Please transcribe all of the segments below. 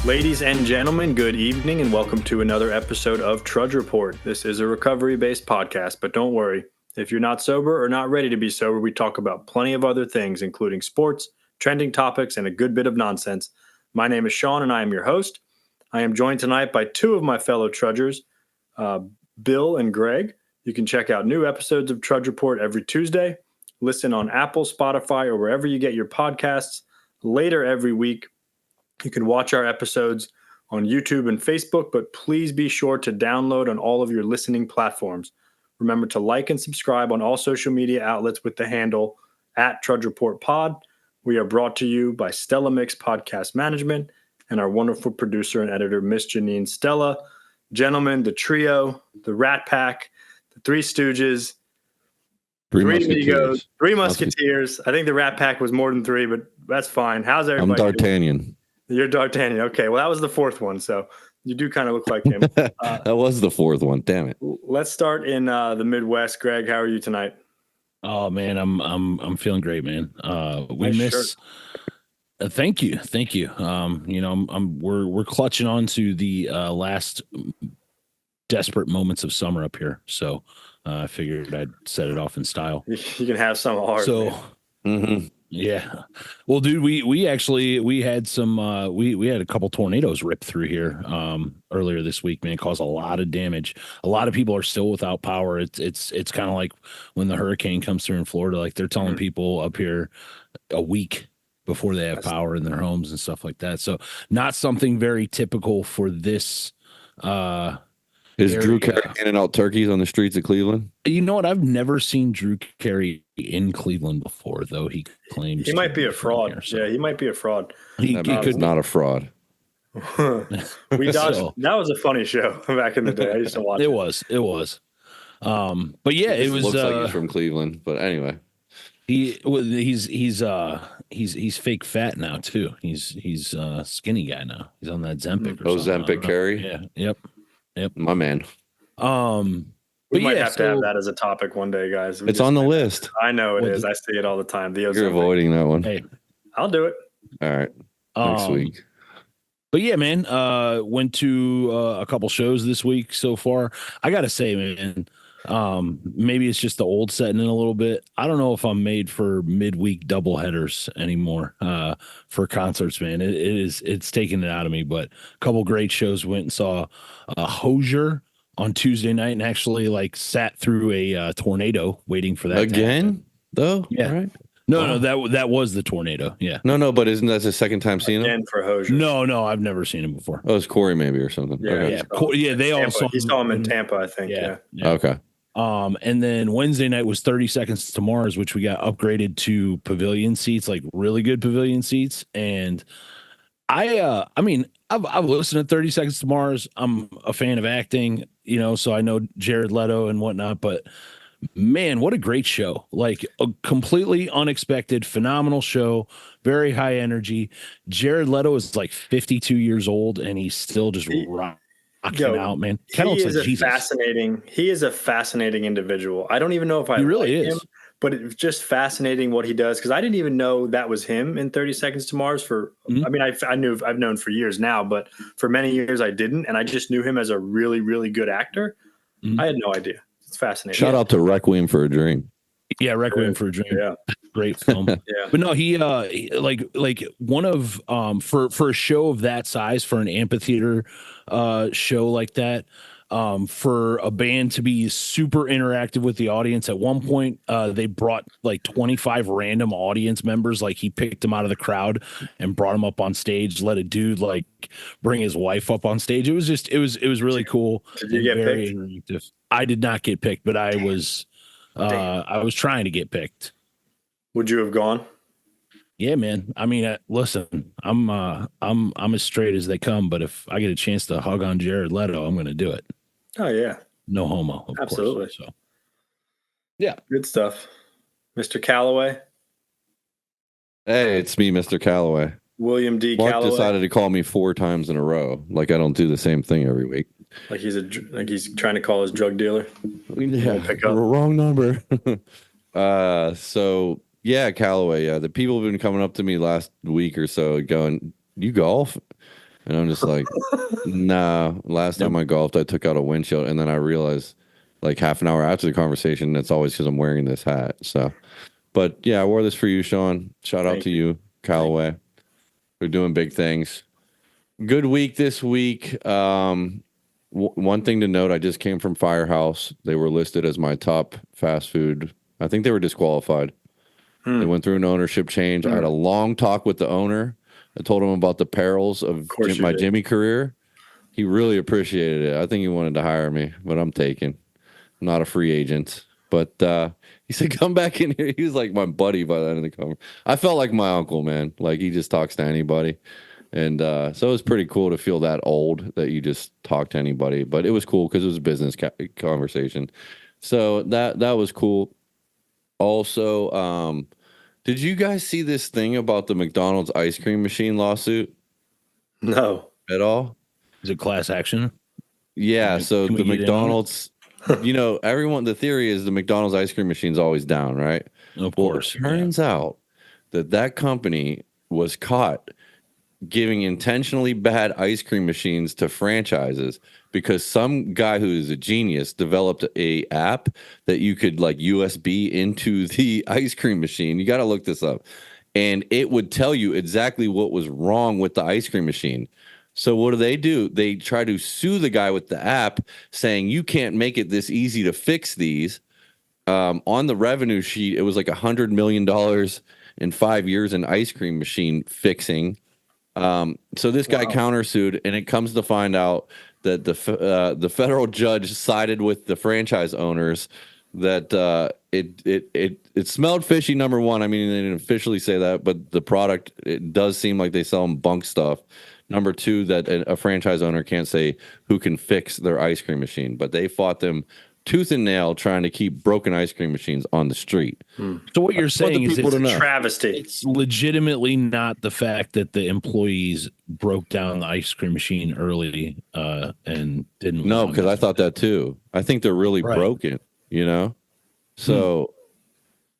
Ladies and gentlemen, good evening and welcome to another episode of Trudge Report. This is a recovery-based podcast, but don't worry. If you're not sober or not ready to be sober, we talk about plenty of other things, including sports, trending topics, and a good bit of nonsense. My name is Shawn and I am your host. I am joined tonight by two of my fellow trudgers, Bill and Greg. You can check out new episodes of Trudge Report every Tuesday. Listen on Apple, Spotify, or wherever you get your podcasts. Later every week, you can watch our episodes on YouTube and Facebook, but please be sure to download on all of your listening platforms. Remember to like and subscribe on all social media outlets with the handle @TrudgeReportPod. We are brought to you by Stella Mix Podcast Management and our wonderful producer and editor, Miss Janine Stella. Gentlemen, the trio, the Rat Pack, the Three Stooges, Three Amigos, Three Musketeers. I think the Rat Pack was more than three, but that's fine. How's everybody? I'm D'Artagnan. You're D'Artagnan. Okay, well, that was the fourth one, so you do kind of look like him. That was the fourth one. Damn it. Let's start in the Midwest. Greg, how are you tonight? Oh man, I'm feeling great, man. Thank you. We're clutching on to the last desperate moments of summer up here, so I figured I'd set it off in style. You can have some hard. So. Yeah. Well, dude, we had some we had a couple tornadoes rip through here earlier this week, man. It caused a lot of damage. A lot of people are still without power. It's kind of like when the hurricane comes through in Florida, like they're telling people up here a week before they have power in their homes and stuff like that. So not something very typical for this Is Drew Carey handing out turkeys on the streets of Cleveland? You know what? I've never seen Drew Carey in Cleveland before, though he claims he might be a fraud. Here, so. Yeah, he might be a fraud. He could not a fraud. We dodged. That was a funny show back in the day. I used to watch it. It was. But yeah, it was. Looks like he's from Cleveland, but anyway, he's fake fat now too. He's a skinny guy now. He's on that Zempic. Zempic Carey. Yeah. Yep. My man. We might have to have that as a topic one day, guys. It's on the list. I know it is. I see it all the time. You're avoiding that one. Hey, I'll do it. All right. Next week. But yeah, man, went to a couple shows this week so far. I got to say, man, maybe it's just the old setting in a little bit. I don't know if I'm made for midweek doubleheaders anymore for concerts, man. It's taking it out of me. But a couple great shows. Went and saw Hozier on Tuesday night and actually like sat through a tornado waiting for that again, though. Yeah. All right. No, that was the tornado. Yeah. No, but isn't that the second time seeing him? For Hozier. No, I've never seen him before. Oh, it's Corey maybe or something. Yeah, okay. Yeah. They all saw him. He saw him in Tampa, I think. Yeah. Okay. And then Wednesday night was 30 Seconds to Mars, which we got upgraded to pavilion seats, like really good pavilion seats. And I've listened to 30 Seconds to Mars. I'm a fan of acting, so I know Jared Leto and whatnot, but man, what a great show. Like a completely unexpected, phenomenal show, very high energy. Jared Leto is like 52 years old and he's still just rocking out, man. Kind of looks like Jesus. He is a fascinating individual. I don't even know if I really like him, but it's just fascinating what he does because I didn't even know that was him in 30 Seconds to Mars I mean, I've known for years now, but for many years I didn't, and I just knew him as a really, really good actor. I had no idea. It's fascinating. Shout out to Requiem for a Dream. Yeah, Requiem for a Dream. Yeah, great film. Yeah, but no, he like one of for a show of that size, for an amphitheater show like that, for a band to be super interactive with the audience. At one point, they brought like 25 random audience members. Like he picked them out of the crowd and brought them up on stage. Let a dude like bring his wife up on stage. It was really cool. Did you get picked? Interactive. I did not get picked, but I was trying to get picked. Would you have gone? Yeah, man. I mean, listen, I'm as straight as they come, but if I get a chance to hug on Jared Leto, I'm going to do it. Oh yeah. No homo. Of Absolutely. Course, so. Yeah. Good stuff. Mr. Calloway. Hey, it's me, Mr. Calloway. William D. Mark Calloway. decided to call me 4 times in a row. Like I don't do the same thing every week. Like he's trying to call his drug dealer. Yeah, wrong number. So yeah, Callaway. Yeah, the people have been coming up to me last week or so, going, "You golf?" And I'm just like, nah. Last time I golfed, I took out a windshield, and then I realized, like half an hour after the conversation, it's always because I'm wearing this hat. So, but yeah, I wore this for you, Shawn. Shout out to you, Callaway. We're doing big things. Good week this week. One thing to note, I just came from Firehouse. They were listed as my top fast food. I think they were disqualified. They went through an ownership change. I had a long talk with the owner. I told him about the perils of my Jimmy career. He really appreciated it. I think he wanted to hire me, but I'm taking. I'm not a free agent. But he said, come back in here. He was like my buddy by the end of the conversation. I felt like my uncle, man. Like he just talks to anybody. And so it was pretty cool to feel that old that you just talk to anybody. But it was cool because it was a business conversation. So that was cool. Also, did you guys see this thing about the McDonald's ice cream machine lawsuit? No. At all? Is it class action? Yeah. So the McDonald's, everyone, the theory is the McDonald's ice cream machine's always down, right? Of course. It turns out that company was caught giving intentionally bad ice cream machines to franchises because some guy who is a genius developed a app that you could like USB into the ice cream machine. You got to look this up. And it would tell you exactly what was wrong with the ice cream machine. So what do? They try to sue the guy with the app saying you can't make it this easy to fix these. On the revenue sheet, it was like $100 million in 5 years in ice cream machine fixing. So this guy countersued, and it comes to find out that the federal judge sided with the franchise owners that it smelled fishy. Number one, I mean, they didn't officially say that, but the product, it does seem like they sell them bunk stuff. Number two, that a franchise owner can't say who can fix their ice cream machine, but they fought them tooth and nail trying to keep broken ice cream machines on the street. So what you're saying is it's a travesty. It's legitimately not the fact that the employees broke down the ice cream machine early and didn't. No, because I thought that too. I think they're really broken, So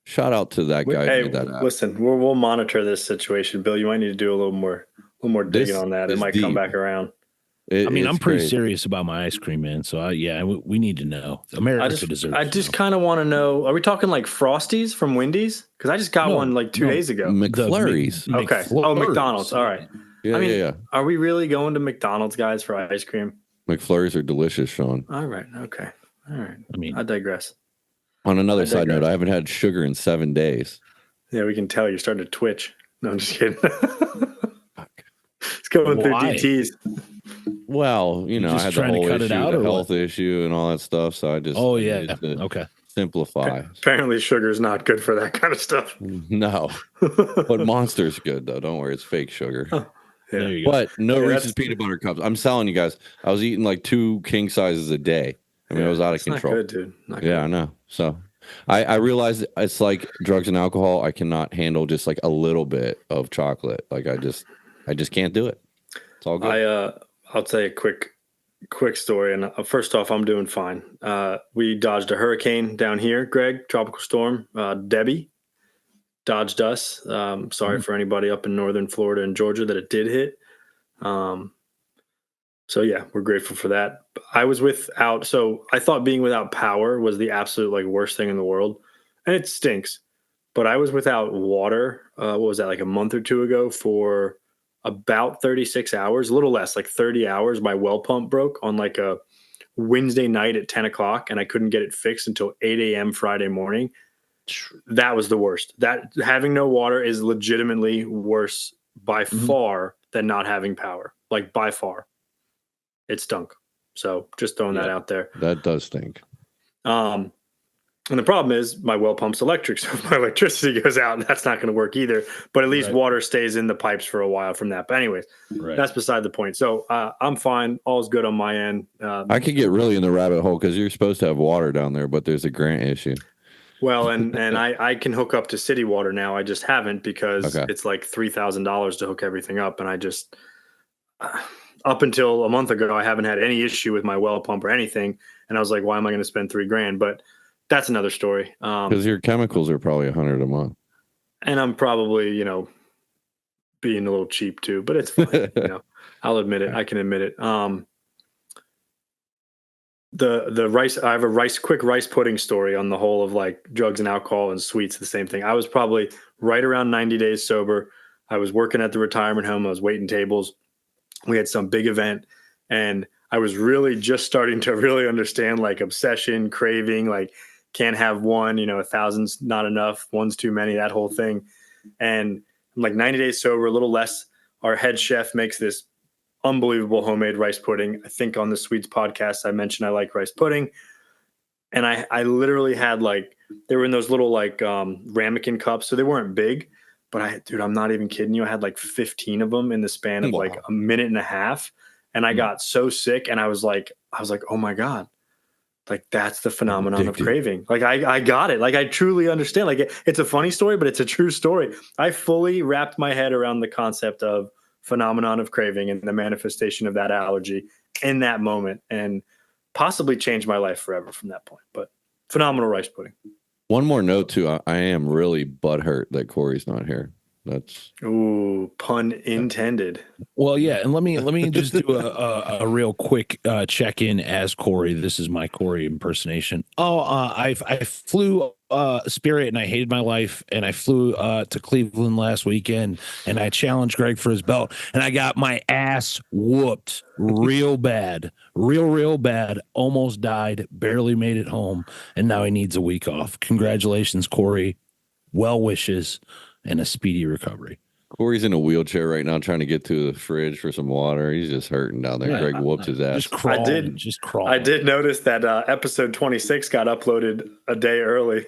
shout out to that guy. Hey, listen, we'll monitor this situation. Bill, you might need to do a little more digging on that. It might come back around. I'm pretty serious about my ice cream, man. So we need to know. America deserves. I just kind of want to know. Are we talking like Frosties from Wendy's? Because I just got one like 2 days ago. McFlurries. Okay. Oh, McDonald's. All right. Yeah. Are we really going to McDonald's, guys, for ice cream? McFlurries are delicious, Shawn. All right. Okay. All right. I digress. On another side note, I haven't had sugar in 7 days. Yeah, we can tell you're starting to twitch. No, I'm just kidding. It's going through DTs. Well, I had the whole issue, the health issue and all that stuff. So I just okay. Simplify. Apparently sugar is not good for that kind of stuff. No. But Monster's good, though. Don't worry. It's fake sugar. Oh, yeah. There you go. But no Reese's peanut butter cups. I'm telling you guys, I was eating like 2 king sizes a day. I mean, I was out of control. Not good, dude. Not good. Yeah, I know. So I realized it's like drugs and alcohol. I cannot handle just like a little bit of chocolate. Like I just can't do it. It's all good. I'll tell you a quick story. And first off, I'm doing fine. We dodged a hurricane down here, Greg, tropical storm. Debbie dodged us. Sorry for anybody up in northern Florida and Georgia that it did hit. So yeah, we're grateful for that. I was without, so I thought being without power was the absolute like worst thing in the world, and it stinks. But I was without water. What was that, like a month or two ago for about 36 hours, a little less, like 30 hours. My well pump broke on like a Wednesday night at 10 o'clock, and I couldn't get it fixed until 8 a.m. Friday morning. That was the worst. That having no water is legitimately worse by far than not having power. Like by far. It stunk. So just throwing that out there. That does stink. And the problem is my well pump's electric. So if my electricity goes out, that's not going to work either. But at least water stays in the pipes for a while from that. But anyways, that's beside the point. So I'm fine. All's good on my end. I could get really in the rabbit hole because you're supposed to have water down there, but there's a grant issue. Well, and I can hook up to city water now. I just haven't because it's like $3,000 to hook everything up. And I just, up until a month ago, I haven't had any issue with my well pump or anything. And I was like, why am I going to spend $3,000? But that's another story. Because your chemicals are probably $100 a month. And I'm probably, being a little cheap too, but it's fine. I'll admit it. I can admit it. The rice, I have a quick rice pudding story on the whole of like drugs and alcohol and sweets, the same thing. I was probably right around 90 days sober. I was working at the retirement home. I was waiting tables. We had some big event, and I was really just starting to really understand like obsession, craving, like can't have one, 1,000's not enough, one's too many, that whole thing. And I'm like 90 days sober, a little less. Our head chef makes this unbelievable homemade rice pudding. I think on the Sweets podcast, I mentioned I like rice pudding. And I literally had like, they were in those little like ramekin cups. So they weren't big, but dude, I'm not even kidding you. I had like 15 of them in the span of like a minute and a half. And I got so sick, and I was like, oh my God, like that's the phenomenon of craving. Like I got it. Like I truly understand. Like it's a funny story, but it's a true story. I fully wrapped my head around the concept of phenomenon of craving and the manifestation of that allergy in that moment, and possibly changed my life forever from that point. But phenomenal rice pudding. One more note too. I am really butthurt that Corey's not here. That's pun intended. Well, yeah, and let me just do a real quick check-in as Corey. This is my Corey impersonation. I flew Spirit, and I hated my life, and I flew to Cleveland last weekend, and I challenged Greg for his belt, and I got my ass whooped real bad, real bad. Almost died, barely made it home, and now he needs a week off. Congratulations, Corey. Well wishes and a speedy recovery. Corey's in a wheelchair right now trying to get to the fridge for some water. He's just hurting down there. Yeah, Greg whooped his ass. Just crawl. I did notice that episode 26 got uploaded a day early.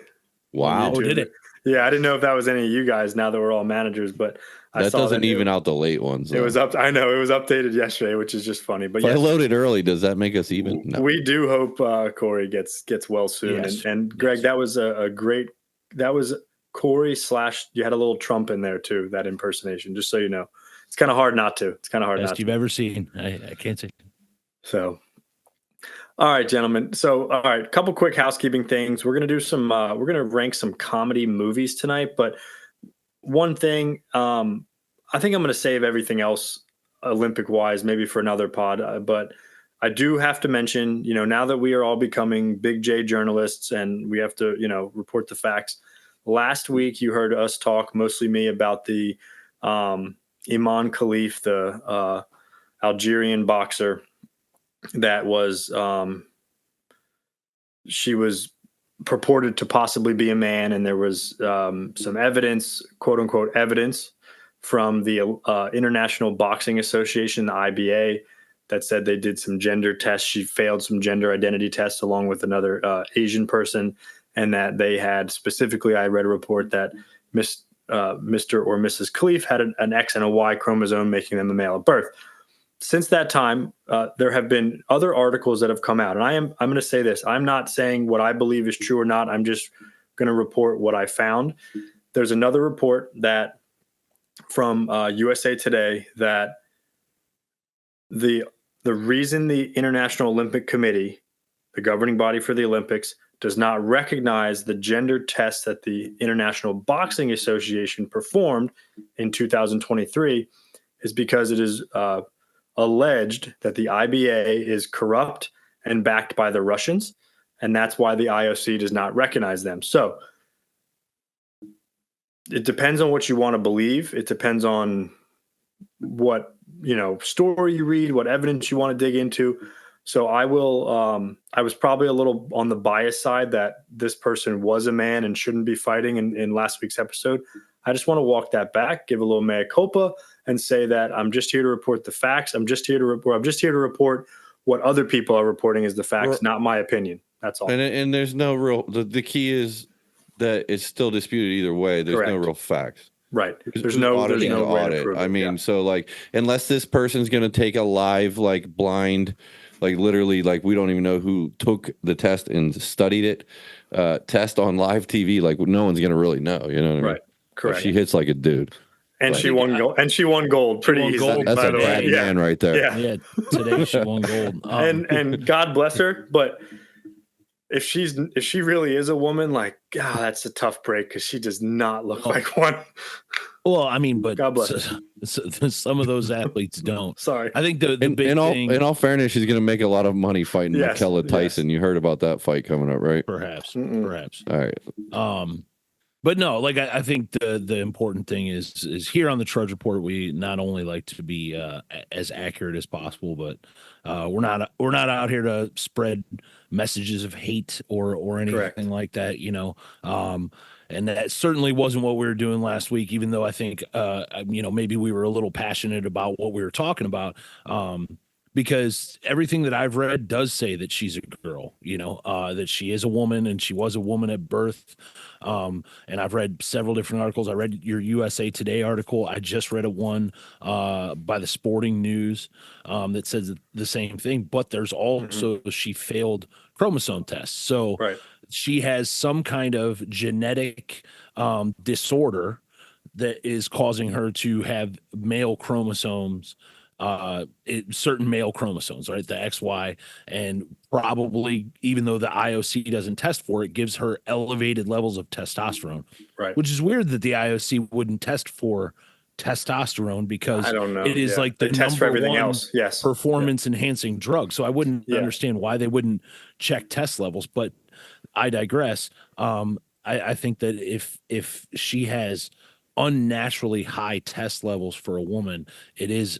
Wow. Oh, did it? Yeah, I didn't know if that was any of you guys now that we're all managers, but that doesn't even out the late ones. It was up. I know it was updated yesterday, which is just funny. But if I loaded early, does that make us even? No. We do hope Corey gets well soon. Yes. And Greg, that was a great. That was Corey / you had a little Trump in there too, that impersonation, just so you know. It's kind of hard not to. It's kind of hard Best not you've ever seen. I can't say. So, all right, gentlemen. So, all right, a couple quick housekeeping things. We're going to do some, we're going to rank some comedy movies tonight. But one thing, I think I'm going to save everything else Olympic wise, maybe for another pod. But I do have to mention, now that we are all becoming big J journalists and we have to, report the facts. Last week, you heard us talk, mostly me, about the Iman Khalif, the Algerian boxer that was, she was purported to possibly be a man, and there was some evidence, quote unquote evidence, from the International Boxing Association, the IBA, that said they did some gender tests. She failed some gender identity tests along with another Asian person. And that they had specifically, I read a report that Mr. or Mrs. Khalif had an X and a Y chromosome, making them a male at birth. Since that time, there have been other articles that have come out. And I'm going to say this. I'm not saying what I believe is true or not. I'm just going to report what I found. There's another report that from USA Today that the reason the International Olympic Committee, the governing body for the Olympics, does not recognize the gender test that the International Boxing Association performed in 2023 is because it is alleged that the IBA is corrupt and backed by the Russians, and that's why the IOC does not recognize them. So it depends on what you want to believe. It depends on what, story you read, what evidence you want to dig into. So I will, I was probably a little on the biased side that this person was a man and shouldn't be fighting in last week's episode. I just want to walk that back, give a little mea culpa, and say that I'm just here to report the facts. I'm just here to report what other people are reporting as the facts, not my opinion. That's all. And there's no real, the key is that it's still disputed either way. There's Correct. No real facts. Right. There's no way to prove it. I mean, so like, unless this person's going to take a live, like blind, like literally, like we don't even know who took the test and studied it, test on live TV, like no one's going to really know, you know what I mean? Right. Correct. Like, she hits like a dude. And she won gold. And she won gold pretty easily. That's a bad man right there. Yeah. Today she won gold. And God bless her, but if she really is a woman, like, God, that's a tough break because she does not look like one. Well, I mean, but God bless. some of those athletes don't. Sorry. I think the big thing. In all fairness, she's going to make a lot of money fighting Yes, Michaela Tyson. yes. You heard about that fight coming up, right? Perhaps. All right. But no, like I think the important thing is here on the Trudge Report, we not only like to be as accurate as possible, but we're not out here to spread messages of hate or anything Correct. like that, and that certainly wasn't what we were doing last week, even though I think maybe we were a little passionate about what we were talking about. Because everything that I've read does say that she's a girl, that she is a woman and she was a woman at birth. And I've read several different articles. I read your USA Today article. I just read one by the Sporting News that says the same thing. But there's also she failed chromosome tests. So she has some kind of genetic disorder that is causing her to have male chromosomes. Certain male chromosomes, right? The XY, and probably even though the IOC doesn't test for it, gives her elevated levels of testosterone. Right. Which is weird that the IOC wouldn't test for testosterone because I don't know. It is like the test for number everything one else. Yes. performance enhancing drug. So I wouldn't understand why they wouldn't check test levels, but I digress. I think that if she has unnaturally high test levels for a woman, it is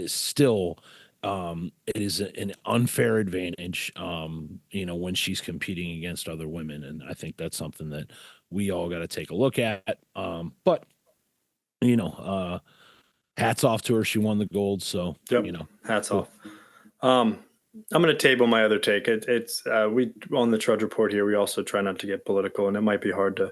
still it is an unfair advantage when she's competing against other women, and I think that's something that we all got to take a look at. But hats off to her, she won the gold, so hats off. I'm going to table my other take. It's we on the Trudge Report here, we also try not to get political, and it might be hard to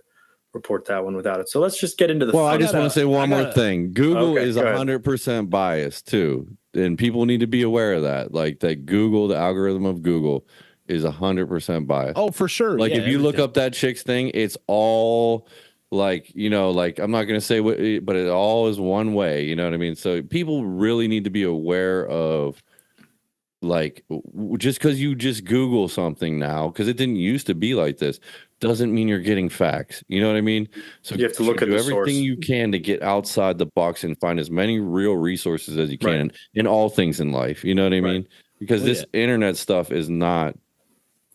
report that one without it. So let's just get into the. Well, I just want to say one more thing. Google is 100% biased too, and people need to be aware of that. Like that Google, the algorithm of Google, is 100% biased. Oh, for sure. Like if you look up that chick's thing, it's all like I'm not gonna say what, but it all is one way. You know what I mean? So people really need to be aware of. Like just because you just Google something now, because it didn't used to be like this, doesn't mean you're getting facts. You know what I mean? So you have to look at everything source. You can to get outside the box and find as many real resources as you can in all things in life. You know what I mean? Because this internet stuff is not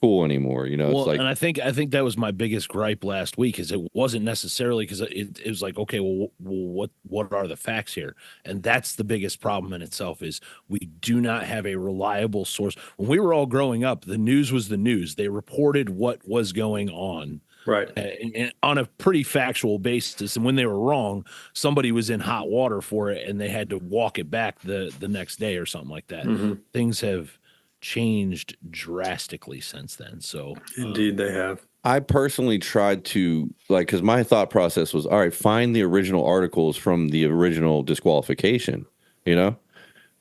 cool anymore. It's like, and I think that was my biggest gripe last week, is it wasn't necessarily because it was like, okay, well, what are the facts here? And that's the biggest problem in itself, is we do not have a reliable source. When we were all growing up, the news was the news. They reported what was going on. Right. And on a pretty factual basis. And when they were wrong, somebody was in hot water for it and they had to walk it back the next day or something like that. Things have changed drastically since then. So indeed they have. I personally tried to because my thought process was, all right, find the original articles from the original disqualification. Can't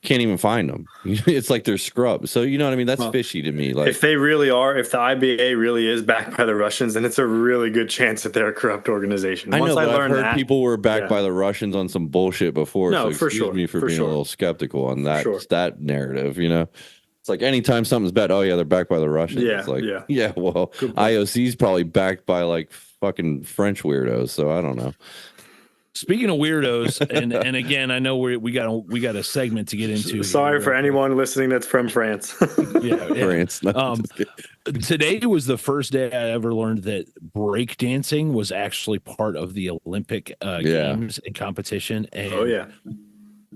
even find them. It's like they're scrubbed. So you know what I mean? That's fishy to me. Like if they really are, if the IBA really is backed by the Russians, then it's a really good chance that they're a corrupt organization. I know, but I've heard that, people were backed by the Russians on some bullshit before. No, so for excuse sure. me for being a little skeptical on that that narrative. It's like anytime something's bad, oh yeah, they're backed by the Russians. Yeah, it's like, yeah. Well, IOC's probably backed by like fucking French weirdos. So I don't know. Speaking of weirdos, and again, I know we got a segment to get into. Sorry for anyone listening that's from France. France. Today was the first day I ever learned that breakdancing was actually part of the Olympic games and competition. And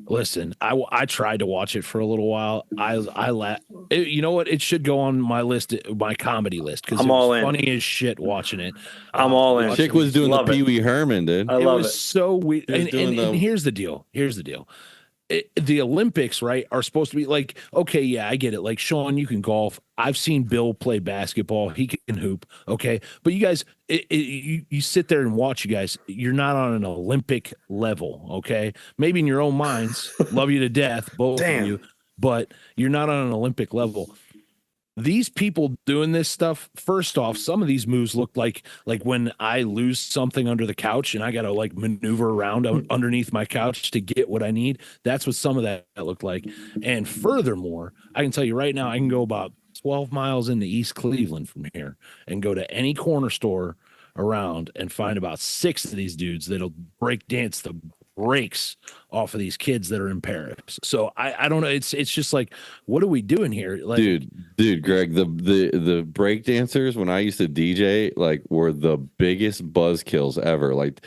listen, I tried to watch it for a little while. I laughed. You know what? It should go on my list, my comedy list, because it was funny as shit watching it. I'm all in. Chick was doing the Pee Wee Herman, dude. I love it. Was so weird. And here's the deal. The Olympics, right, are supposed to be like, okay, yeah, I get it. Like, Shawn, you can golf. I've seen Bill play basketball. He can hoop. Okay. But you guys, you sit there and watch, you guys, you're not on an Olympic level. Okay. Maybe in your own minds, love you to death, both of you, but you're not on an Olympic level. These people doing this stuff, first off, some of these moves look like when I lose something under the couch and I got to like maneuver around underneath my couch to get what I need. That's what some of that looked like. And furthermore, I can tell you right now, I can go about 12 miles into East Cleveland from here and go to any corner store around and find about 6 of these dudes that'll break dance the breaks off of these kids that are in Paris. So I don't know. It's just like, what are we doing here? Like, dude, Greg, the break dancers when I used to DJ like were the biggest buzzkills ever. Like,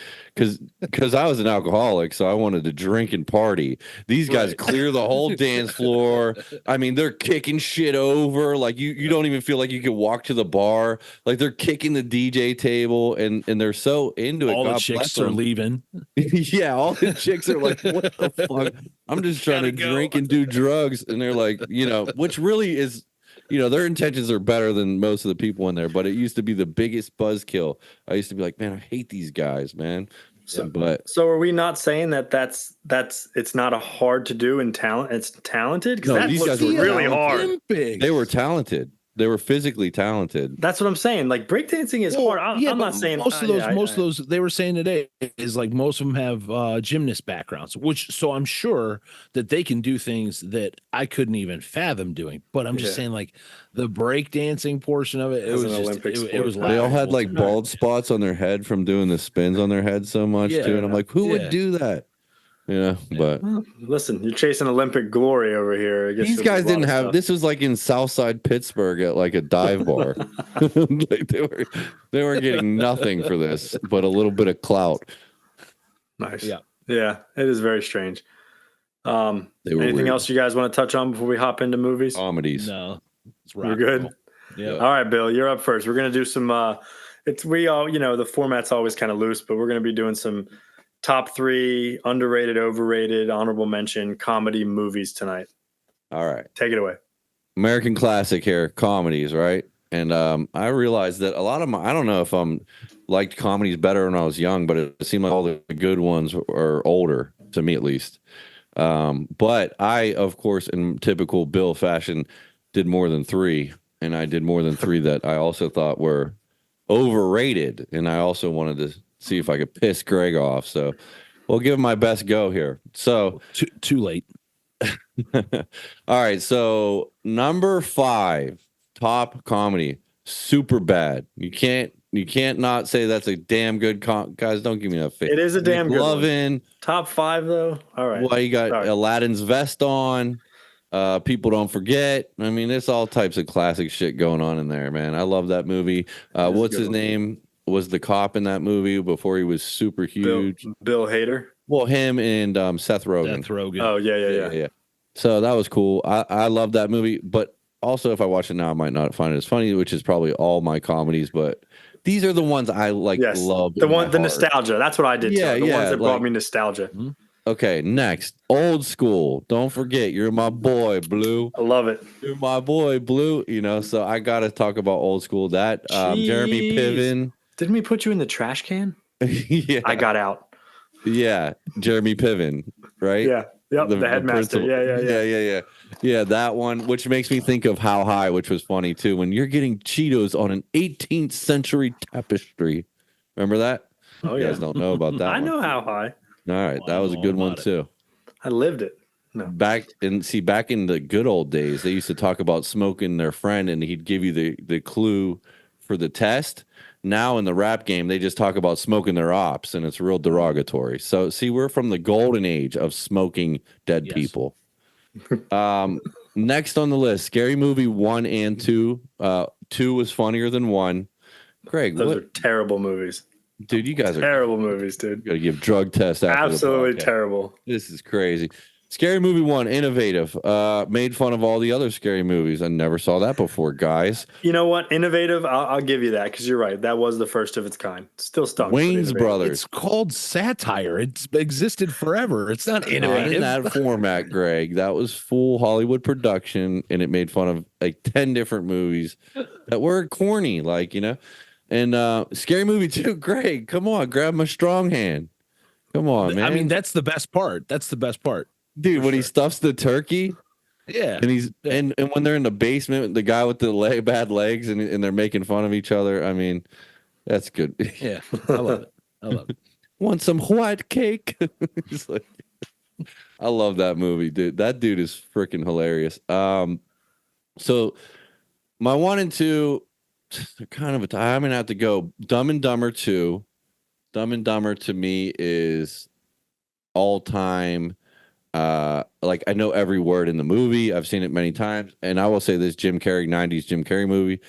because I was an alcoholic, so I wanted to drink and party. These guys clear the whole dance floor. I mean, they're kicking shit over. Like you don't even feel like you could walk to the bar. Like they're kicking the DJ table, and they're so into it. all the God chicks bless are them. leaving. Yeah, all the chicks are like, what the fuck? I'm just trying to drink and do drugs. And they're like, which really is, their intentions are better than most of the people in there. But it used to be the biggest buzzkill. I used to be like, man, I hate these guys, man. So are we not saying that's it's not a hard to do and talent? It's talented because No, that these looks guys were really hard. Olympics. They were talented. They were physically talented. That's what I'm saying. Like breakdancing is hard. I'm not saying most of those they were saying today is like most of them have gymnast backgrounds, so I'm sure that they can do things that I couldn't even fathom doing. But I'm just saying, like the breakdancing portion of it, it was just Olympic sport. it was. They all had like laughable. bald spots on their head from doing the spins on their head so much too. And I'm like, who would do that? But listen, you're chasing Olympic glory over here. I guess these guys didn't have. This was like in Southside Pittsburgh at like a dive bar. Like they were getting nothing for this, but a little bit of clout. Nice. Yeah. It is very strange. Anything weird. else you guys want to touch on before we hop into movies? Comedies. No, you're good. Yeah. All right, Bill, you're up first. We're gonna do some. The format's always kind of loose, but we're gonna be doing some top 3 underrated, overrated, honorable mention comedy movies tonight. All right. Take it away. American classic here, comedies, right? And I realized that a lot of I don't know if liked comedies better when I was young, but it seemed like all the good ones are older, to me at least. But I, of course, in typical Bill fashion, did more than 3. And I did more than 3 that I also thought were overrated. And I also wanted to see if I could piss Greg off. So we'll give him my best go here. So too late. all right. So number 5, top comedy, Super Bad. You can't not say that's a damn good guys. Don't give me a face. It is a damn good one. Top 5 though. All right. Well, you got Aladdin's vest on. People Don't Forget. I mean, there's all types of classic shit going on in there, man. I love that movie. What's his name? Was the cop in that movie before he was super huge? Bill Hader. Well, him and Seth Rogen. Oh, yeah. So that was cool. I love that movie, but also if I watch it now, I might not find it as funny, which is probably all my comedies, but these are the ones I like. Yes. Love the nostalgia. That's what I did. Yeah, too. The ones that brought me nostalgia. Mm-hmm. Okay, next, Old School. Don't forget, you're my boy, Blue. I love it. You're my boy, Blue. So I got to talk about Old School. That Jeremy Piven. Didn't we put you in the trash can? Yeah, I got out. Yeah, Jeremy Piven, right? Yeah, yep. The headmaster. Yeah. That one, which makes me think of How High, which was funny too. When you're getting Cheetos on an 18th century tapestry, remember that? Oh, you guys don't know about that. I know How High. All right, that was a good one too. I lived it. No. Back in the good old days, they used to talk about smoking their friend, and he'd give you the clue for the test. Now in the rap game, they just talk about smoking their ops, and it's real derogatory. So, see, we're from the golden age of smoking dead people. Next on the list, Scary Movie 1 and 2. 2 was funnier than 1. Greg, those are terrible movies. Dude, you guys are terrible movies, dude. Got to give drug tests after absolutely terrible. This is crazy. Scary Movie 1, innovative. Made fun of all the other scary movies. I never saw that before, guys. You know what? Innovative. I'll give you that because you're right. That was the first of its kind. Still stunk. Wayne's Brothers. It's called satire. It's existed forever. It's not innovative. Not in that format, Greg. That was full Hollywood production, and it made fun of like 10 different movies that were corny, And Scary Movie 2, Greg, come on, grab my strong hand. Come on, man. I mean, that's the best part. Dude, when he stuffs the turkey, and he's and when they're in the basement, the guy with the bad legs, and they're making fun of each other. I mean, that's good. Yeah, I love it. Want some white cake? He's like, I love that movie, dude. That dude is freaking hilarious. So my 1 and 2, kind of I'm gonna have to go Dumb and Dumber 2. Dumb and Dumber to me is all time. Like I know every word in the movie. I've seen it many times, and I will say this: Jim Carrey, '90s Jim Carrey movie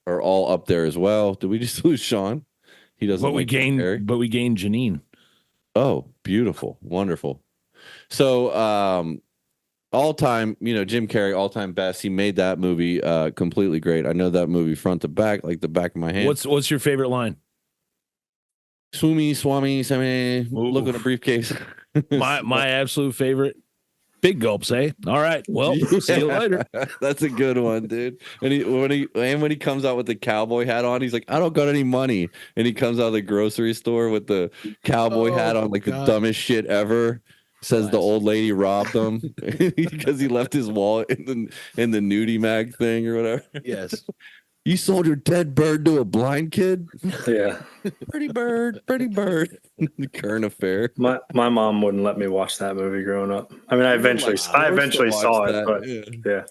are all up there as well. Did we just lose Shawn? He doesn't. But we gained Janine. Oh, beautiful, wonderful. So, all time, Jim Carrey, all time best. He made that movie completely great. I know that movie front to back, like the back of my hand. What's your favorite line? Swami, Sammy, look at a briefcase. my absolute favorite. Big gulps, eh? All right. Well, see you later. That's a good one, dude. And when he comes out with the cowboy hat on, he's like, I don't got any money. And he comes out of the grocery store with the cowboy hat on, like the dumbest shit ever. Says the old lady robbed him because he left his wallet in the nudie mag thing or whatever. Yes. You sold your dead bird to a blind kid? Yeah. Pretty bird. The Current Affair. My mom wouldn't let me watch that movie growing up. I mean, I eventually saw it, but yeah.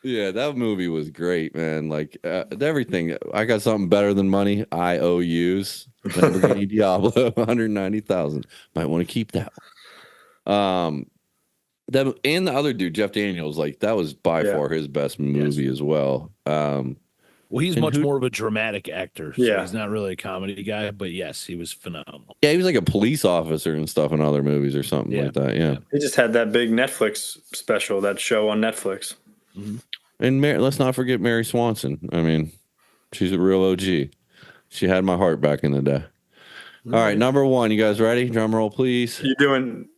Yeah, that movie was great, man. Like everything. I got something better than money. IOUs. Lamborghini Diablo, 190,000. Might want to keep that one. That and the other dude, Jeff Daniels, like that was by far his best movie as well. Well, he's much more of a dramatic actor. So he's not really a comedy guy, but yes, he was phenomenal. Yeah, he was like a police officer and stuff in other movies or something like that. Yeah. He just had that big Netflix special, that show on Netflix. Mm-hmm. And let's not forget Mary Swanson. I mean, she's a real OG. She had my heart back in the day. All right, number one. You guys ready? Drum roll, please. You doing?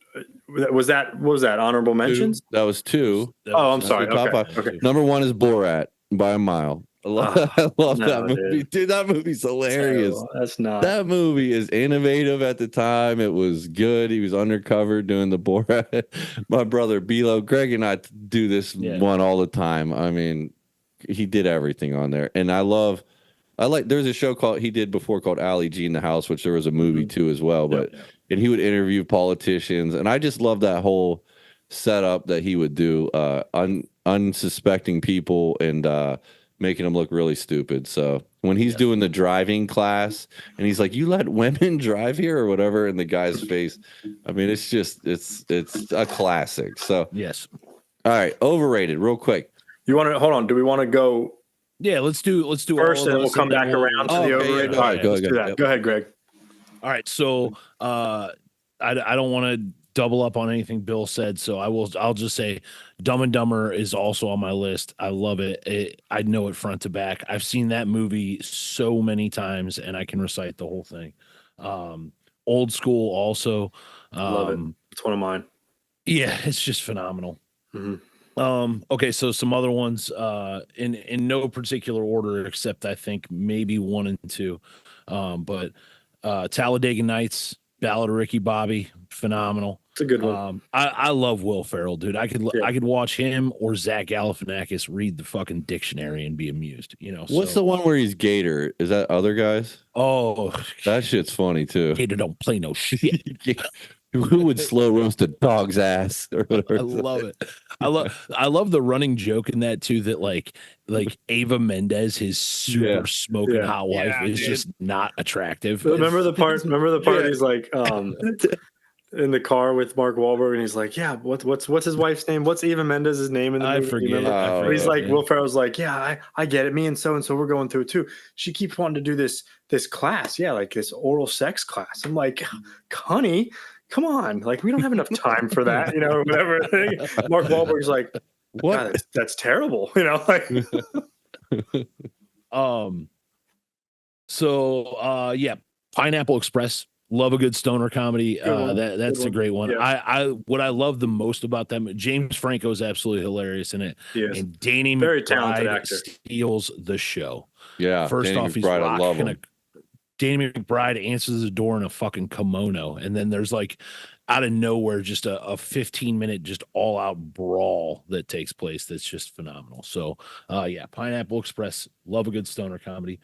What was that? Honorable mentions? That was two. I'm sorry. Okay. Number one is Borat by a mile. I love that movie. Dude, that movie's hilarious. That's not. That movie is innovative at the time. It was good. He was undercover doing the Borat. My brother Bilo, Greg and I do this one all the time. I mean, he did everything on there. And there's a show he did before called Ali G in the House, which there was a movie too as well. But and he would interview politicians. And I just love that whole setup that he would do, unsuspecting people and making them look really stupid. So when he's doing the driving class and he's like, you let women drive here or whatever in the guy's face. I mean, it's a classic. So yes. All right. Overrated real quick. You want to hold on. Do we want to go? Yeah, let's do first and we'll come back around to the overrated. Yeah. All right. Let's do that. Go ahead, Greg. All right. So I don't want to double up on anything Bill said, so I'll just say Dumb and Dumber is also on my list. I love it. I know it front to back. I've seen that movie so many times and I can recite the whole thing. Old School also. Love it. It's one of mine. Yeah, it's just phenomenal. Mm-hmm. Okay, so some other ones in no particular order except I think maybe 1 and 2. But Talladega Nights, Ballad of Ricky Bobby, phenomenal. It's a good one. I love Will Ferrell, dude. I could watch him or Zach Galifianakis read the fucking dictionary and be amused. What's the one where he's Gator? Is that Other Guys? Oh, that shit's funny too. Gator don't play no shit. Who would slow roast a dog's ass? Or whatever. I love it. I love the running joke in that too. That like Ava Mendez, his super smoking hot wife, is just not attractive. Remember the part? He's like, in the car with Mark Wahlberg, and he's like, "Yeah, what's his wife's name? What's Eva Mendez's name in the movie?" I forget. He's like, Will Ferrell's like, "Yeah, I get it. Me and so we're going through it too. She keeps wanting to do this class, like this oral sex class." I'm like, "Honey, come on! Like, we don't have enough time for that, whatever." Mark Wahlberg's like, "What? That's terrible," like. So Pineapple Express. Love a good stoner comedy. That's a great one. Yeah. What I love the most about them, James Franco is absolutely hilarious in it. Yes. And Danny Very McBride talented actor. steals the show. Yeah. First Danny off, he's McBride, I love him. Danny McBride answers the door in a fucking kimono, and then there's like out of nowhere just a 15-minute just all out brawl that takes place. That's just phenomenal. So Pineapple Express. Love a good stoner comedy.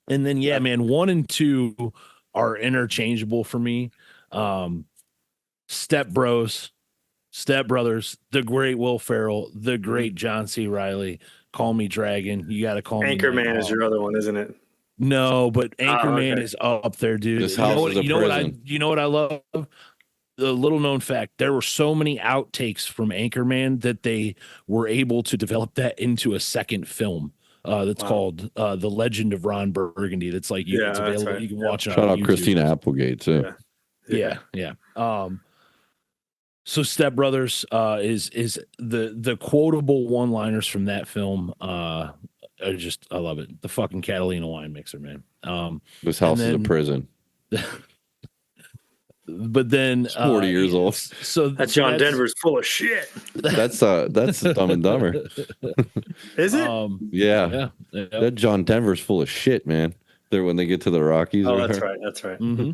And then, man, 1 and 2 are interchangeable for me. Step Brothers, The Great Will Ferrell, The Great John C. Reilly, Call Me Dragon. You got to call me Anchorman is your other one, isn't it? No, but Anchorman okay. is up there, dude. This house is a prison. You know what I love? The little known fact, there were so many outtakes from Anchorman that they were able to develop that into a second film. That's called The Legend of Ron Burgundy. That's like it's available. Right. You can watch it. Shout on out YouTube. Christina Applegate too. Yeah. So Step Brothers is the quotable one-liners from that film. I love it. The fucking Catalina wine mixer, man. This house is a prison. But then 40 years old. So that John Denver's full of shit. That's Dumb and Dumber. Is it? Yeah. That John Denver's full of shit, man. There when they get to the Rockies. Oh, that's right. Mm-hmm.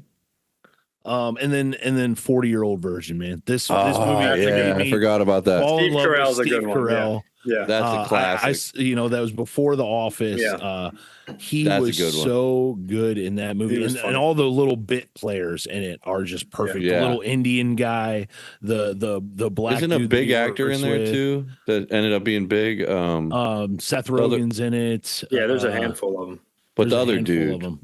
And then 40-year-old version, man. This movie. I forgot about that. Steve Carell's a good Carell. one. Yeah, that's a classic. That was before The Office. Yeah. He was so good in that movie, and all the little bit players in it are just perfect. Yeah. The little Indian guy, the black. Isn't a big actor in there too that ended up being big? Seth Rogen's in it. Yeah, there's a handful of them. But the other dude,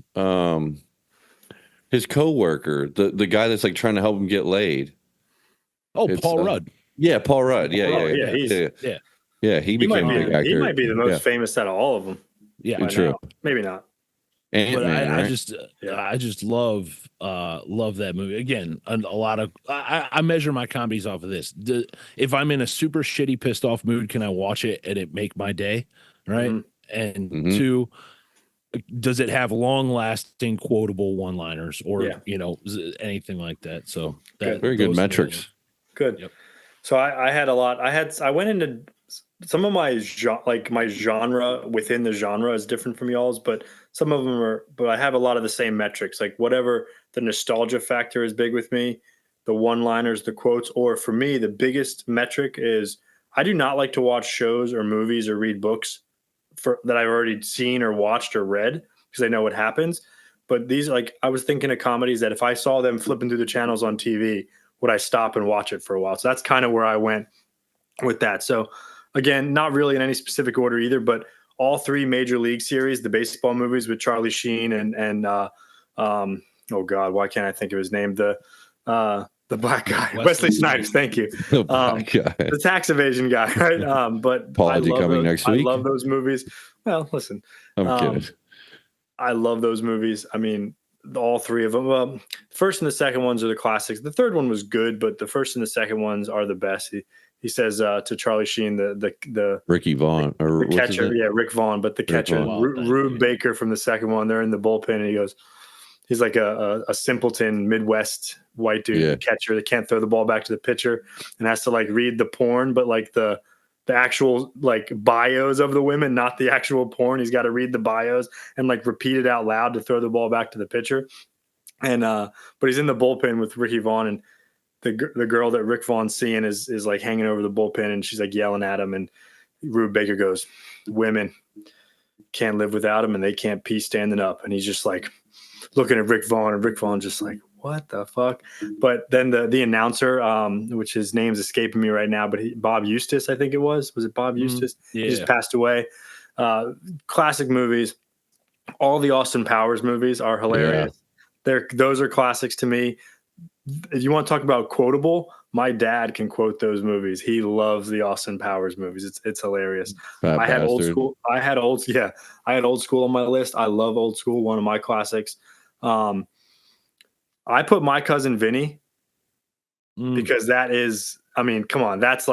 his coworker, the guy that's like trying to help him get laid. Oh, Paul Rudd. Yeah, Paul Rudd. Yeah, he became a big actor. He might be the most famous out of all of them. Yeah, true. Maybe not. But I just love that movie. Again, a lot of I measure my comedies off of this. If I'm in a super shitty, pissed off mood, can I watch it and it make my day? Right. Mm-hmm. And two, does it have long lasting quotable one liners or anything like that? So very good metrics. Good. Yep. So I had a lot. I went into some of my genre within the genre is different from y'all's, but some of them are. But I have a lot of the same metrics. Like whatever the nostalgia factor is big with me, the one-liners, the quotes, or for me the biggest metric is I do not like to watch shows or movies or read books that I've already seen or watched or read because I know what happens. But these, like, I was thinking of comedies that if I saw them flipping through the channels on TV, would I stop and watch it for a while? So that's kind of where I went with that. So again, not really in any specific order either, but all three Major League series, the baseball movies with Charlie Sheen and oh God, why can't I think of his name? The black guy, Wesley Snipes. Thank you. The black guy. The tax evasion guy, right? But Apology coming next week. I love those movies. Well, listen, I'm kidding. I love those movies. I mean, all three of them. Well, the first and the second ones are the classics. The third one was good, but the first and the second ones are the best. He says to Charlie Sheen, the Ricky Vaughn or the catcher, Rick Vaughn, but the catcher, Rube Baker from the second one. They're in the bullpen, and he goes, he's like a simpleton Midwest white dude, catcher that can't throw the ball back to the pitcher and has to like read the porn, but like the actual like bios of the women, not the actual porn. He's got to read the bios and like repeat it out loud to throw the ball back to the pitcher. And but he's in the bullpen with Ricky Vaughn, and the girl that Rick Vaughn's seeing is like hanging over the bullpen, and she's like yelling at him. And Rube Baker goes, "Women can't live without him, and they can't pee standing up." And he's just like looking at Rick Vaughn, and Rick Vaughn just like, what the fuck? But then the announcer, which his name's escaping me right now, but Bob Eustace, I think it was it Bob Eustace? Yeah. He just passed away. Classic movies. All the Austin Powers movies are hilarious. Those are classics to me. If you want to talk about quotable, my dad can quote those movies. He loves the Austin Powers movies. It's hilarious. I had old school on my list. I love Old School, one of my classics. I put My Cousin Vinny because that is, I mean, come on, that's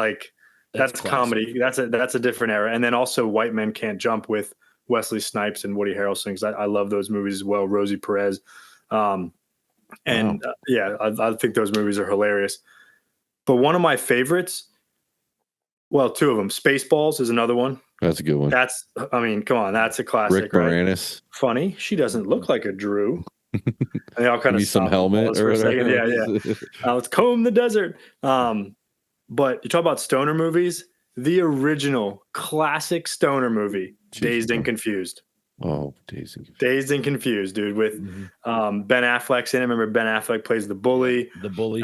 comedy. That's a different era. And then also White Men Can't Jump with Wesley Snipes and Woody Harrelson, because I love those movies as well. Rosie Perez. I think those movies are hilarious. But one of my favorites, well, two of them, Spaceballs is another one. That's a good one. Come on, that's a classic. Rick Moranis. Right? Funny, she doesn't look like a Drew. And they all kind of some helmet or whatever. Yeah. Let's comb the desert. But you talk about stoner movies, the original classic stoner movie, Dazed and Confused. Oh, Dazed and Confused. Dazed and Confused, dude. With Ben Affleck's in it. Remember, Ben Affleck plays the bully. The bully.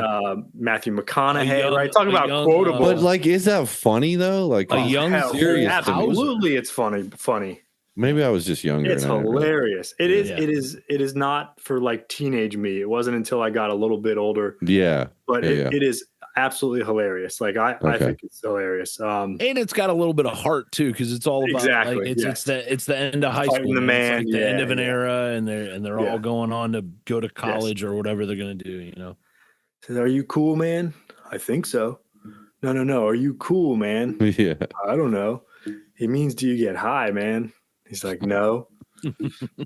Matthew McConaughey, young- right? Talk a about young, quotable. But like, is that funny though? Like A young hell, serious absolutely, it's funny. Maybe I was just younger. It's and I didn't really- hilarious. It is. Yeah. It is not for like teenage me. It wasn't until I got a little bit older. Yeah, But yeah. it is absolutely hilarious. Like I think it's hilarious. And it's got a little bit of heart too, because it's all about Exactly, like it's the end of high Fighting school. the It's man, like the end of an yeah. era, and they're Yeah. all going on to go to college or whatever they're gonna do. You know. Says, "Are you cool, man?" I think so. No. Are you cool, man? Yeah. I don't know. He means, do you get high, man? He's like, no.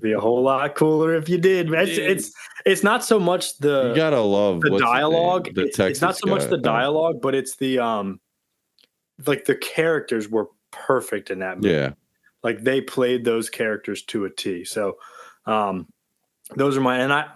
Be a whole lot cooler if you did. Man. It's not so much You gotta love the what's his name? dialogue. The It's Texas not so much guy. the dialogue, but it's the like the characters were perfect in that movie. Yeah. Like they played those characters to a T. So those are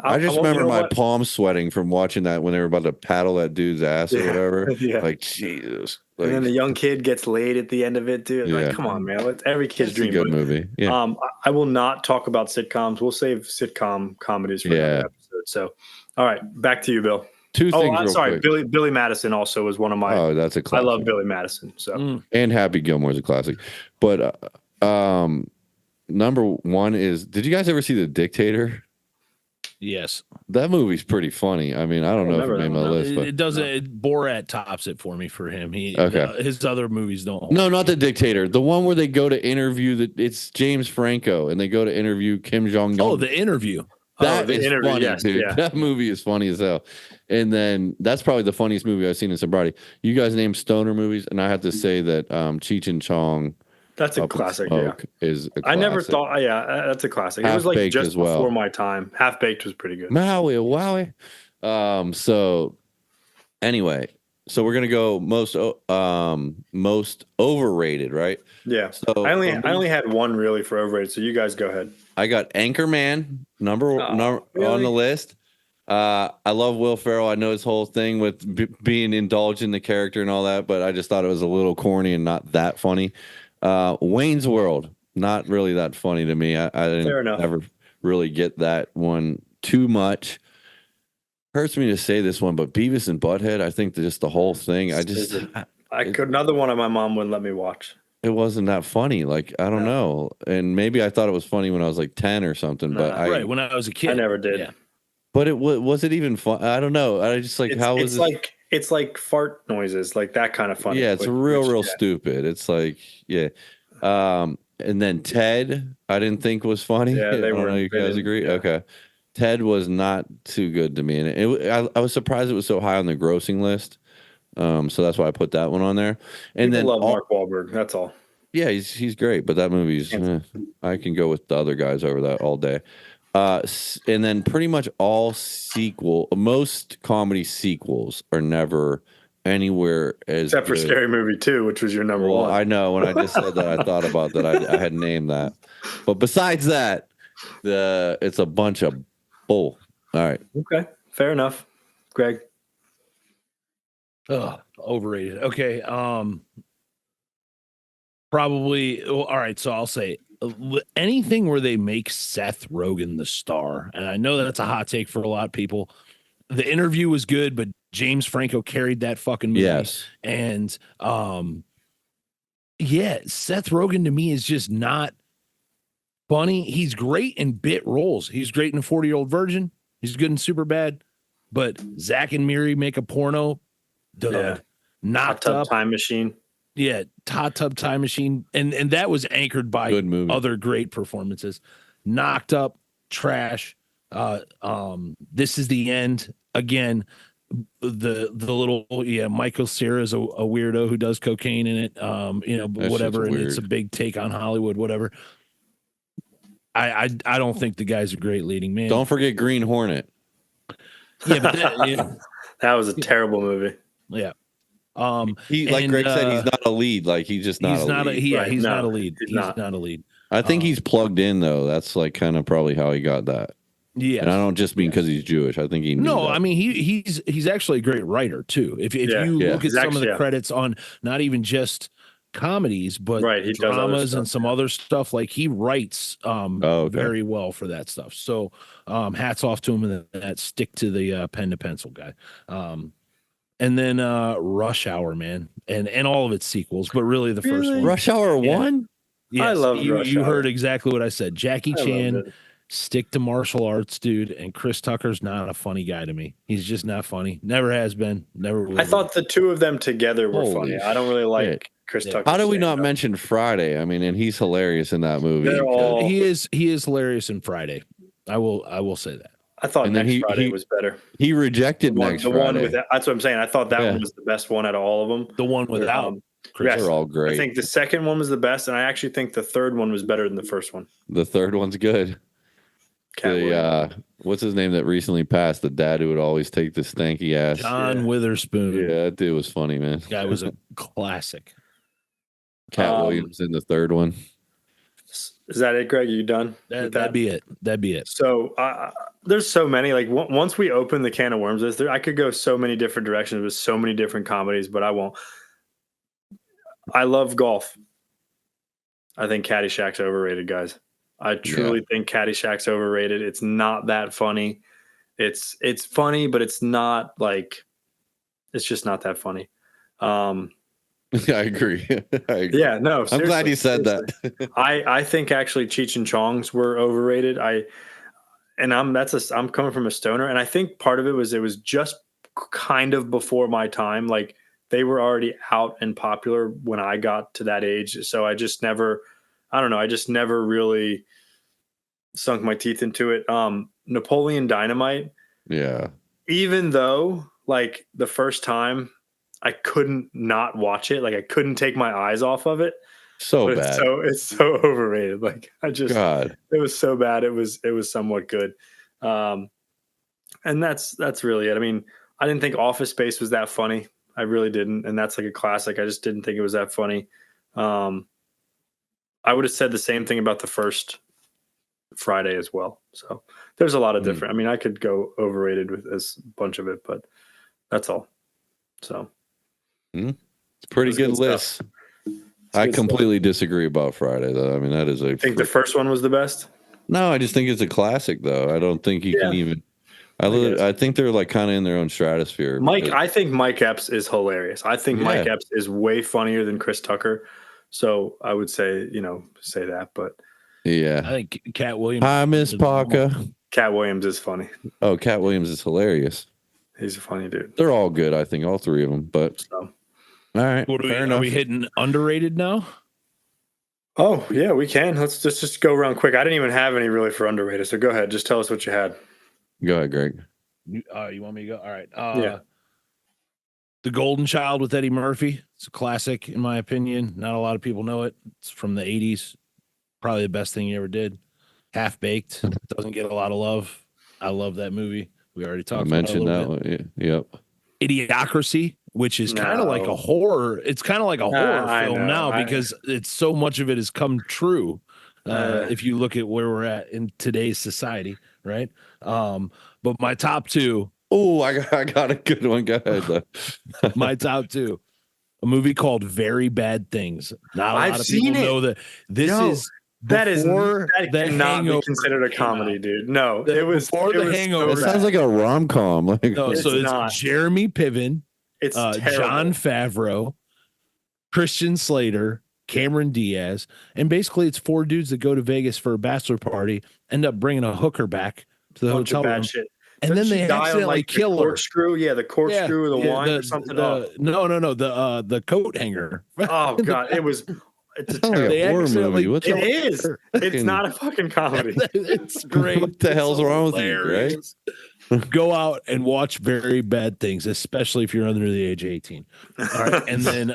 I just remember my palms sweating from watching that when they were about to paddle that dude's ass or whatever. Yeah. Like, Jesus. And then the young kid gets laid at the end of it, too. Yeah. Like, come on, man. Every kid's It's a dream. good But, movie. Yeah. I will not talk about sitcoms. We'll save sitcom comedies for another episode. So, all right, back to you, Bill. Two things. I'm real sorry. quick. Billy Madison also was one of my. Oh, that's a I classic. love Billy Madison. So, And Happy Gilmore's a classic. But number one is, did you guys ever see The Dictator? Yes. That movie's pretty funny. I mean, I don't know if it made my list, It but doesn't. Borat tops it for me for him. His other movies don't. no, not The Dictator. The one where they go to interview it's James Franco and they go to interview Kim Jong-un. Oh, The Interview. That The is Interview, funny, yes, dude. yeah. That movie is funny as hell. And then that's probably the funniest movie I've seen in sobriety. You guys name stoner movies, and I have to say that Cheech and Chong. that's a Up in classic. Smoke is a classic. I never thought. Yeah, that's a classic. It was like Half-Baked just as well. before my time. Half Baked was pretty good. Maui, wowie. So anyway, so we're gonna go most overrated, right? Yeah. So I only had one really for overrated. So you guys go ahead. I got Anchorman number on really? the list. I love Will Ferrell. I know his whole thing with being indulged in the character and all that, but I just thought it was a little corny and not that funny. Wayne's World, not really that funny to me. I didn't ever really get that one too much. Hurts me to say this one, but Beavis and Butthead, I think just the whole thing. Another one of my mom wouldn't let me watch. It wasn't that funny. Like, I don't know. And maybe I thought it was funny when I was like 10 or something, but when I was a kid. I never did. Yeah. But was it even fun? I don't know. I just like, how was it? It's like fart noises, like that kind of funny. Yeah, it's real stupid. It's like, yeah. And then Ted, I didn't think was funny. Yeah, I don't know. You guys agree? Yeah. Okay. Ted was not too good to me, and I was surprised it was so high on the grossing list. So that's why I put that one on there. And People then love Mark Wahlberg. That's all. Yeah, he's great, but that movie's I can go with the other guys over that all day. And then pretty much most comedy sequels are never anywhere as except for good. Scary Movie 2, which was your number one. I know when I just said that, I thought about that. I had named that, but besides that, it's a bunch of bull. All right, okay, fair enough, Greg. Overrated. Okay. Probably. Well, all right. So I'll say anything where they make Seth Rogen the star, and I know that's a hot take for a lot of people. The Interview was good, but James Franco carried that fucking movie. Yes. And Seth Rogen to me is just not funny. He's great in bit roles. He's great in 40-Year-Old Virgin. He's good in Superbad. But Zach and Miri make a porno. Knocked Up Time Machine. Yeah, Hot Tub Time Machine, and that was anchored by other great performances. Knocked Up, trash. This Is the End. Again, the little Michael Cera is a weirdo who does cocaine in it. Whatever, and it's a big take on Hollywood. Whatever. I don't think the guy's a great leading man. Don't forget Green Hornet. Yeah, but that was a terrible movie. Yeah. Greg said, he's not a lead. Like he's just not. He's not a lead. He's not a lead. He's not a lead. I think he's plugged in though. That's like kind of probably how he got that. Yeah, and I don't just mean because he's Jewish. I think he. I mean he's actually a great writer too. If you look at some of the credits on not even just comedies, but Right, he does other dramas stuff, and some other stuff. Like he writes okay. very well for that stuff. So hats off to him and that stick to the pen to pencil guy. And then Rush Hour, man, and all of its sequels, but really the first Really? one. Rush Hour Yeah. 1? Yes, I love you, Rush you Hour. heard exactly what I said. Jackie I loved Chan, it. stick to martial arts, dude. And Chris Tucker's not a funny guy to me. He's just not funny. Never has been. Never will. I thought the two of them together were Holy funny. I don't really like shit. Chris Yeah. Tucker. How do we not mention Friday? I mean, and he's hilarious in that movie. They're all- He is hilarious in Friday. I will say that. I thought And then Next Friday was better. He rejected Next The one Friday. with that's what I'm saying. I thought that Yeah. one was the best one out of all of them. The one without Chris. Yes. They're all I great. think the second one was the best, and I actually think the third one was better than the first one. The third one's good. What's his name that recently passed? The dad who would always take the stanky ass. John Witherspoon. Yeah, that dude was funny, man. Guy was a classic. Cat Williams in the third one. Is that it, Greg? Are you done? That'd be it. That'd be it. So there's so many. Like once we open the can of worms, I could go so many different directions with so many different comedies, but I won't. I love golf. I think Caddyshack's overrated, guys. I truly think Caddyshack's overrated. It's not that funny. It's funny, but it's not like it's just not that funny. I agree. Yeah, no. I'm glad you said that. I think actually Cheech and Chong's were overrated. I'm coming from a stoner, and I think part of it was just kind of before my time. Like they were already out and popular when I got to that age. So I just never really sunk my teeth into it. Napoleon Dynamite. Yeah. Even though like the first time I couldn't not watch it. Like I couldn't take my eyes off of it. So bad. It's so overrated. Like it was so bad. It was somewhat good. And that's really it. I mean, I didn't think Office Space was that funny. I really didn't. And that's like a classic. I just didn't think it was that funny. I would have said the same thing about the first Friday as well. So there's a lot of different, I mean, I could go overrated with this bunch of it, but that's all. So it's a pretty good list. I completely disagree about Friday, though. I mean, that is I think the first one was the best. No, I just think it's a classic, though. I don't think you can even. I think they're like kind of in their own stratosphere. I think Mike Epps is hilarious. I think Mike Epps is way funnier than Chris Tucker. So I would say that, but I think Cat Williams. Hi, Miss Parker. Cat Williams is funny. Oh, Cat Williams is hilarious. He's a funny dude. They're all good, I think, all three of them. But all right, fair enough. Are we hitting underrated now? Oh yeah, we can. Let's just go around quick. I didn't even have any really for underrated. So go ahead. Just tell us what you had. Go ahead, Greg. You want me to go? All right. The Golden Child with Eddie Murphy. It's a classic, in my opinion. Not a lot of people know it. It's from the 80s. Probably the best thing he ever did. Half Baked. Doesn't get a lot of love. I love that movie. We already talked about it. I mentioned that one. Yep. Idiocracy, which is kind of like a horror. It's kind of like a horror film now because it's so much of it has come true. If you look at where we're at in today's society, right? But my top two. Oh, I got a good one. Go ahead. My top two. A movie called Very Bad Things. Not a lot of people know that this is. That cannot be considered a comedy, dude. No, it was before The Hangover. It sounds like a rom-com. So it's Jeremy Piven, it's Jon Favreau, Christian Slater, Cameron Diaz, and basically it's four dudes that go to Vegas for a bachelor party, end up bringing a hooker back to the hotel room, and then they accidentally kill her. The corkscrew, the wine or something. The coat hanger. Oh god, it was. It's a horror movie. It is. It's not a fucking comedy. It's great. What the hell's wrong with you, right? Go out and watch Very Bad Things, especially if you're under the age of 18. All right. And then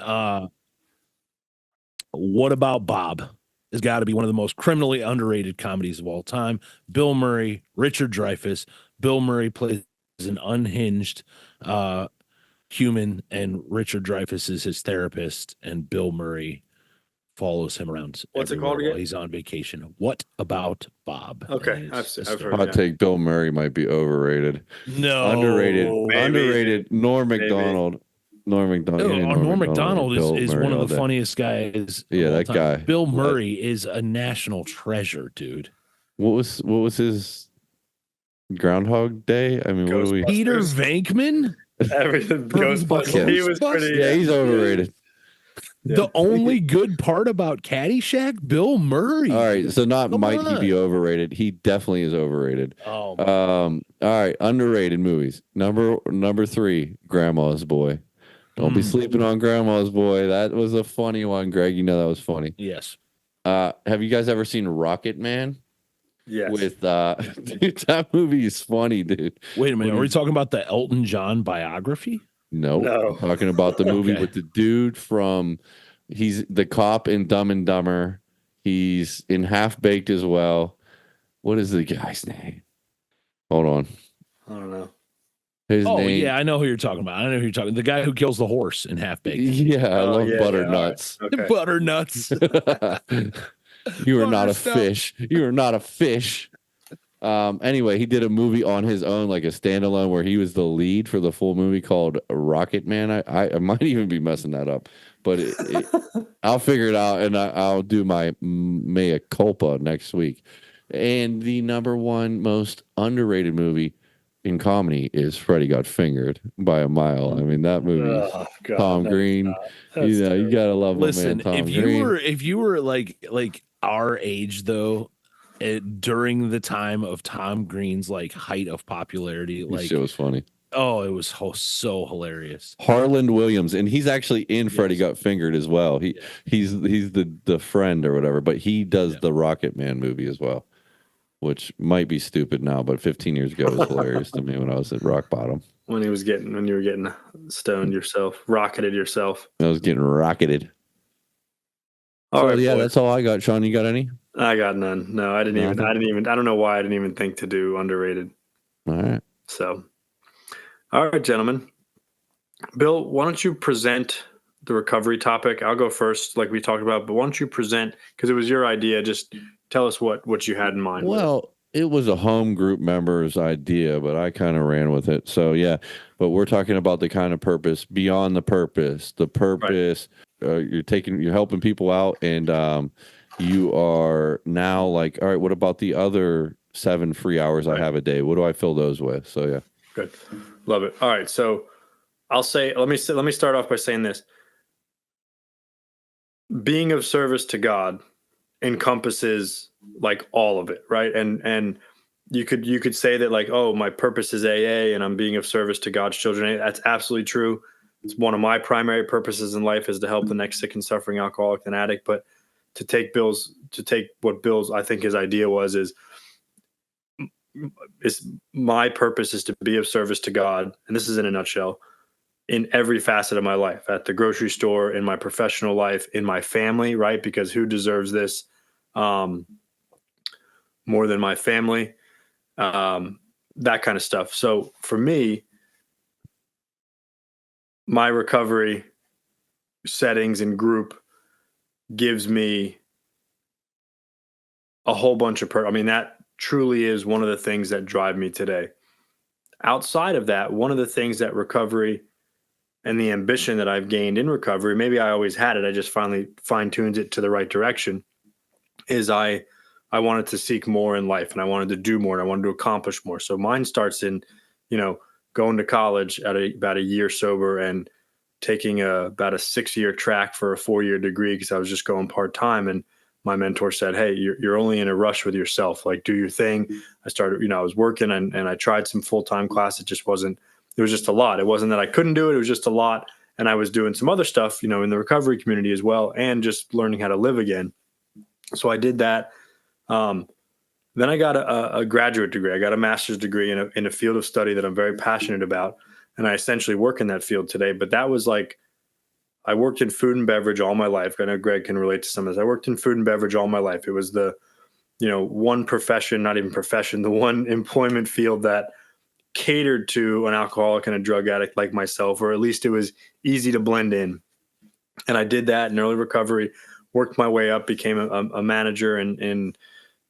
What About Bob has got to be one of the most criminally underrated comedies of all time. Bill Murray, Richard Dreyfuss. Bill Murray plays an unhinged human, and Richard Dreyfuss is his therapist, and Bill Murray follows him around. What's it called again? He's on vacation. What About Bob? Okay, I've heard. Hot take: Bill Murray might be overrated. No, underrated. Norm Macdonald. Norm Macdonald. Norm Macdonald Bill is Murray one of all the day. funniest guys. Yeah, of all that time. guy. Bill Murray is a national treasure, dude. What was his Groundhog Day? I mean, what do we? Peter Venkman? Everything From Ghostbusters. He was pretty. Yeah, he's overrated. The only good part about Caddyshack, Bill Murray. All right, so not Come might he on. be overrated? He definitely is overrated. Oh, All right, underrated movies. Number 3, Grandma's Boy. Don't be sleeping on Grandma's Boy. That was a funny one, Greg. You know that was funny. yes. Have you guys ever seen Rocket Man? Yes. With dude, that movie is funny, dude. Wait a minute. Are we talking about the Elton John biography? No. I'm talking about the movie Okay. with the dude from. He's the cop in Dumb and Dumber. He's in Half Baked as well. What is the guy's name? Hold on. I don't know. His Oh, name. yeah. I know who you're talking about. I know who you're talking. The guy who kills the horse in Half Baked. Yeah, I love Butternuts. Okay. Butternuts. You are not a Butterstuff. fish. You are not a fish. Anyway, he did a movie on his own, like a standalone, where he was the lead for the full movie called Rocket Man. I might even be messing that up, but I'll figure it out, and I'll do my mea culpa next week. And the number 1 most underrated movie in comedy is Freddy Got Fingered by a mile. I mean, that movie, Tom Green. You gotta love my man Tom Green. If you were like our age though, during the time of Tom Green's like height of popularity, This like shit was funny. oh, it was so hilarious. Harland Williams, and he's actually in Freddy Got Fingered as well. He's the friend or whatever, but he does the Rocket Man movie as well, which might be stupid now, but 15 years ago it was hilarious to me when I was at rock bottom. When you were getting stoned yourself, rocketed yourself. I was getting rocketed. All right, yeah, boys. that's all I got. Sean, you got any? I got none. No, I didn't even. I don't know why I didn't even think to do underrated. All right. So, all right, gentlemen. Bill, why don't you present the recovery topic? I'll go first, like we talked about. But why don't you present, because it was your idea? Just tell us what you had in mind. Well, it was a home group member's idea, but I kind of ran with it. So yeah, but we're talking about the kind of purpose beyond the purpose. The purpose, you're helping people out, and you are now like, all right, what about the other 7 free hours I have a day? What do I fill those with? So yeah, good, love it. All right, so I'll say, let me start off by saying this: being of service to God encompasses like all of it, right? And you could say that like, oh, my purpose is AA and I'm being of service to God's children. That's absolutely true. It's one of my primary purposes in life is to help the next sick and suffering alcoholic and addict. But to take what Bill's, I think his idea is my purpose is to be of service to God. And this is in a nutshell, in every facet of my life, at the grocery store, in my professional life, in my family, right? Because who deserves this more than my family? That kind of stuff. So for me, my recovery settings and group gives me a whole bunch of that truly is one of the things that drive me today. Outside of that, one of the things that recovery and the ambition that I've gained in recovery, maybe I always had it, I just finally fine-tuned it to the right direction, is I wanted to seek more in life, and I wanted to do more, and I wanted to accomplish more. So mine starts in, going to college at about a year sober and taking about a 6-year track for a 4-year degree because I was just going part-time. And my mentor said, hey, you're only in a rush with yourself. Like, do your thing. I started, I was working and I tried some full-time class. It was just a lot. It wasn't that I couldn't do it. It was just a lot. And I was doing some other stuff, in the recovery community as well, and just learning how to live again. So I did that. Then I got a graduate degree. I got a master's degree in a field of study that I'm very passionate about. And I essentially work in that field today. But that was like, I worked in food and beverage all my life. I know Greg can relate to some of this. I worked in food and beverage all my life. It was the, one profession, not even profession, the one employment field that catered to an alcoholic and a drug addict like myself, or at least it was easy to blend in. And I did that in early recovery, worked my way up, became a manager in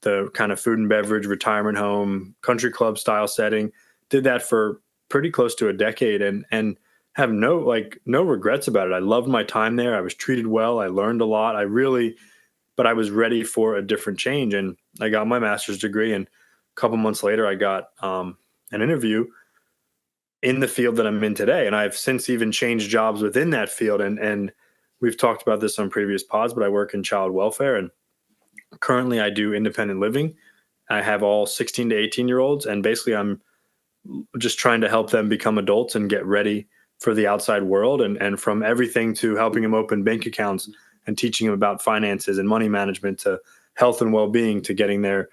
the kind of food and beverage, retirement home, country club style setting. Did that for pretty close to a decade and have no regrets about it. I loved my time there. I was treated well. I learned a lot. But I was ready for a different change. And I got my master's degree. And a couple months later, I got an interview in the field that I'm in today. And I've since even changed jobs within that field. And we've talked about this on previous pods, but I work in child welfare. And currently I do independent living. I have all 16 to 18-year-olds. And basically I'm just trying to help them become adults and get ready for the outside world. And from everything to helping them open bank accounts and teaching them about finances and money management to health and well-being to getting their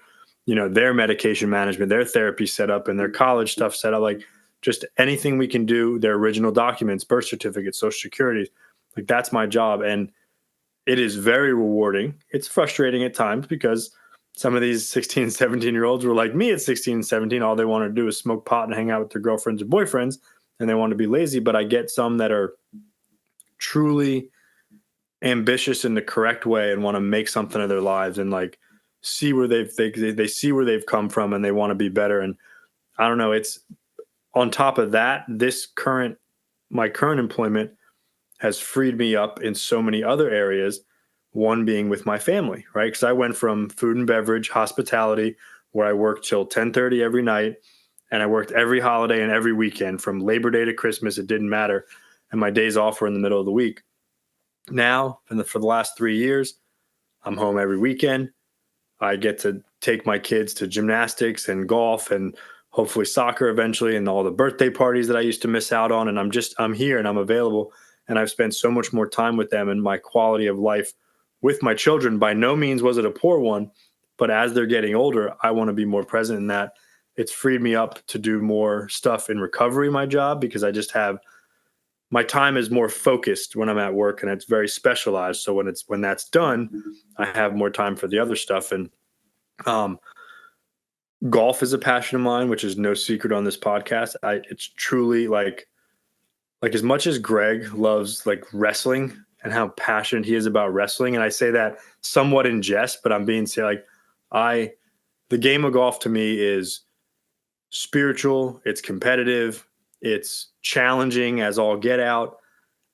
medication management, their therapy set up and their college stuff set up, like just anything we can do, their original documents, birth certificates, social security, like that's my job. And it is very rewarding. It's frustrating at times because some of these 16, 17-year-olds were like me at 16 and 17. All they want to do is smoke pot and hang out with their girlfriends or boyfriends, and they want to be lazy. But I get some that are truly ambitious in the correct way and want to make something of their lives and like see where they see where they've come from and they want to be better. And I don't know, it's on top of that, my current employment has freed me up in so many other areas, one being with my family, right? Because I went from food and beverage, hospitality, where I worked till 10:30 every night, and I worked every holiday and every weekend from Labor Day to Christmas. It didn't matter. And my days off were in the middle of the week. Now, for the last 3 years, I'm home every weekend. I get to take my kids to gymnastics and golf and hopefully soccer eventually and all the birthday parties that I used to miss out on. And I'm here and I'm available. And I've spent so much more time with them, and my quality of life with my children, by no means was it a poor one, but as they're getting older, I want to be more present in that. It's freed me up to do more stuff in recovery, my job, because I just have my time is more focused when I'm at work and it's very specialized. So when that's done, I have more time for the other stuff. And golf is a passion of mine, which is no secret on this podcast. It's truly like as much as Greg loves like wrestling and how passionate he is about wrestling. And I say that somewhat in jest, but I'm being serious. The game of golf to me is spiritual. It's competitive. It's challenging as all get out.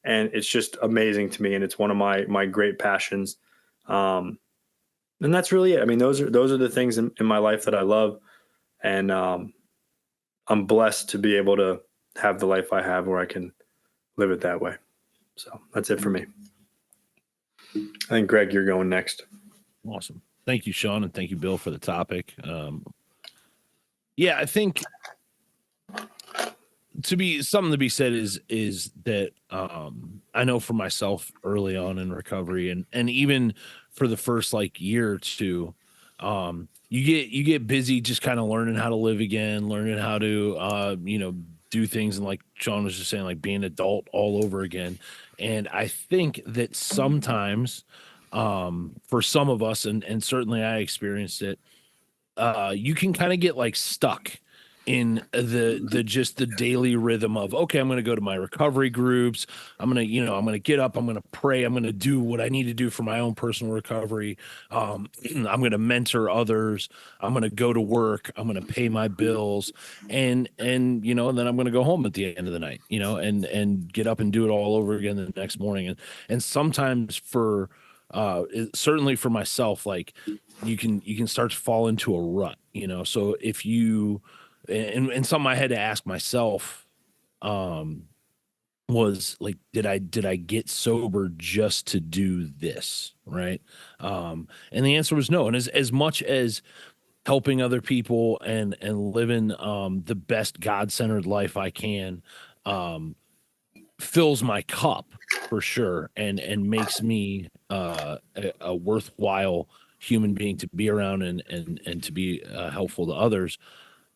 And it's just amazing to me. And it's one of my great passions. And that's really it. I mean, those are the things in my life that I love. And I'm blessed to be able to have the life I have where I can live it that way. So that's it for me. I think, Greg, you're going next. Awesome. Thank you, Shawn, and thank you, Bill, for the topic. Yeah, I think something to be said is that I know for myself early on in recovery and even for the first like year or two, you get busy just kind of learning how to live again, learning how to do things, and like Shawn was just saying, like being an adult all over again. And I think that sometimes for some of us, and certainly I experienced it, you can kind of get like stuck in the just the daily rhythm of, okay, I'm going to go to my recovery groups. I'm going to get up, I'm going to pray, I'm going to do what I need to do for my own personal recovery. I'm going to mentor others. I'm going to go to work. I'm going to pay my bills, and then I'm going to go home at the end of the night, and get up and do it all over again the next morning. And sometimes certainly for myself, like you can start to fall into a rut, so if you, and something I had to ask myself was like, did I get sober just to do this? Right. And the answer was no. And as much as helping other people and living the best God-centered life I can fills my cup for sure, and makes me a worthwhile human being to be around and to be helpful to others.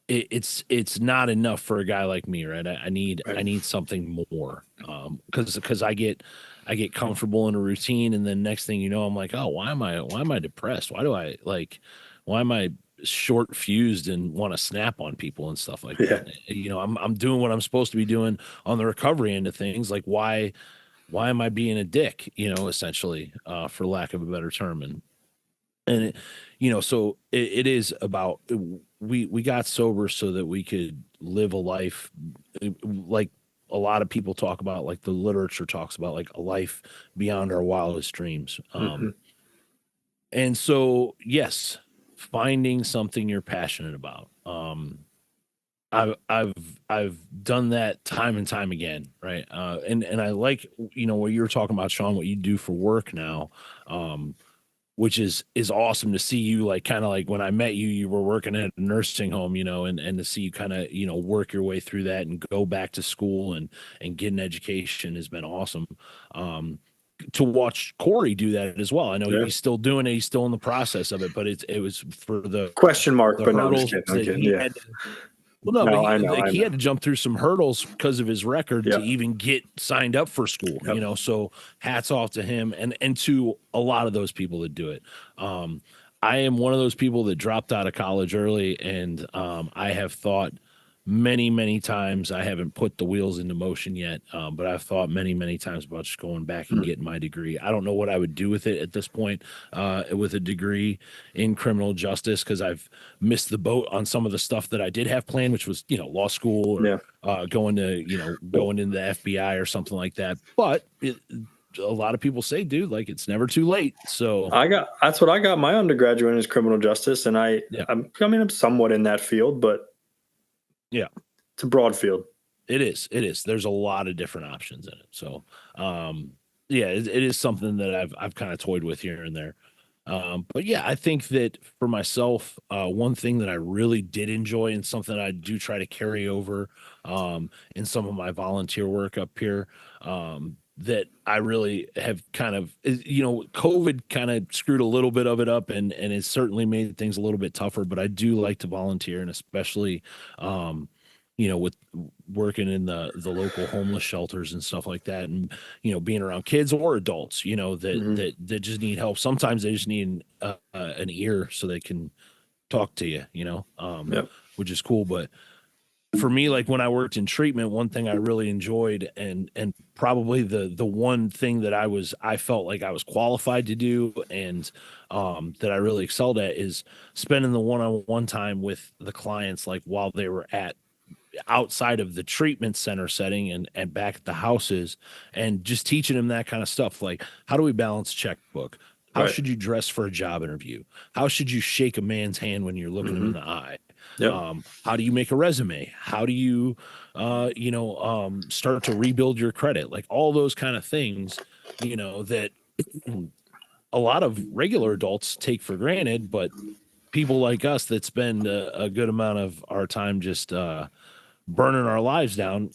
It's not enough for a guy like me, right? I need something more, because I get comfortable in a routine, and then next thing you know, I'm like, oh, why am I depressed? Why am I short fused and want to snap on people and stuff like that? I'm doing what I'm supposed to be doing on the recovery end of things. Like why am I being a dick? Essentially, for lack of a better term. And so it is about, we got sober so that we could live a life like a lot of people talk about, like the literature talks about, like a life beyond our wildest dreams. And so, yes, finding something you're passionate about. I've done that time and time again, right? And I like, what you were talking about, Shawn, what you do for work now, which is awesome to see you, like, kind of like when I met you, you were working at a nursing home, and to see you kind of, work your way through that and go back to school and get an education has been awesome. To watch Corey do that as well. I know he's still doing it. He's still in the process of it, but it was for the question mark, but no, I'm just hurdles kidding. I'm that kidding. he Yeah. had to, well, no, No, but I know. he had to jump through some hurdles because of his record Yep. to even get signed up for school, Yep. so hats off to him and to a lot of those people that do it. I am one of those people that dropped out of college early, and I have thought many, many times, I haven't put the wheels into motion yet, but I've thought many, many times about just going back and getting my degree. I don't know what I would do with it at this point, with a degree in criminal justice, because I've missed the boat on some of the stuff that I did have planned, which was, law school or going into the FBI or something like that. But a lot of people say, dude, like, it's never too late. So that's what I got my undergraduate in, is criminal justice, and I'm somewhat in that field, but yeah, it's a broad field. It is. There's a lot of different options in it. So, it is something that I've kind of toyed with here and there. But yeah, I think that for myself, one thing that I really did enjoy, and something I do try to carry over in some of my volunteer work up here, that I really have kind of, COVID kind of screwed a little bit of it up, and it certainly made things a little bit tougher. But I do like to volunteer, and especially, with working in the local homeless shelters and stuff like that, and being around kids or adults, that just need help. Sometimes they just need an ear so they can talk to you, which is cool. But for me, like when I worked in treatment, one thing I really enjoyed, and probably the one thing that I felt like I was qualified to do, and that I really excelled at, is spending the one-on-one time with the clients, like while they were outside of the treatment center setting and back at the houses, and just teaching them that kind of stuff. Like, how do we balance checkbook? How should you dress for a job interview? How should you shake a man's hand when you're looking him in the eye? Yep. How do you make a resume? How do you, start to rebuild your credit? Like all those kind of things, that a lot of regular adults take for granted, but people like us that spend a good amount of our time just burning our lives down,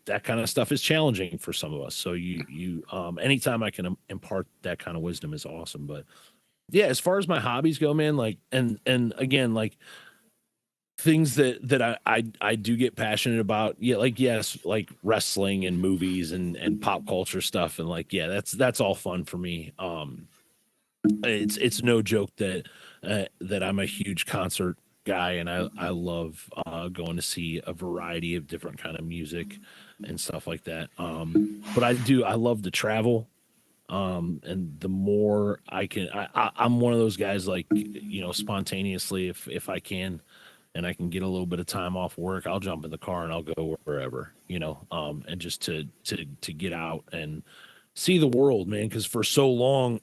that kind of stuff is challenging for some of us. So anytime I can impart that kind of wisdom is awesome. But yeah, as far as my hobbies go, man, like, and again, like things that I do get passionate about. Yeah. Like, yes, like wrestling and movies and pop culture stuff. And like, yeah, that's all fun for me. It's no joke that I'm a huge concert guy, and I love going to see a variety of different kind of music and stuff like that. But I love to travel. And the more I can, I'm one of those guys, like, spontaneously, if I can, and I can get a little bit of time off work, I'll jump in the car and I'll go wherever, and just to get out and see the world, man. Because for so long,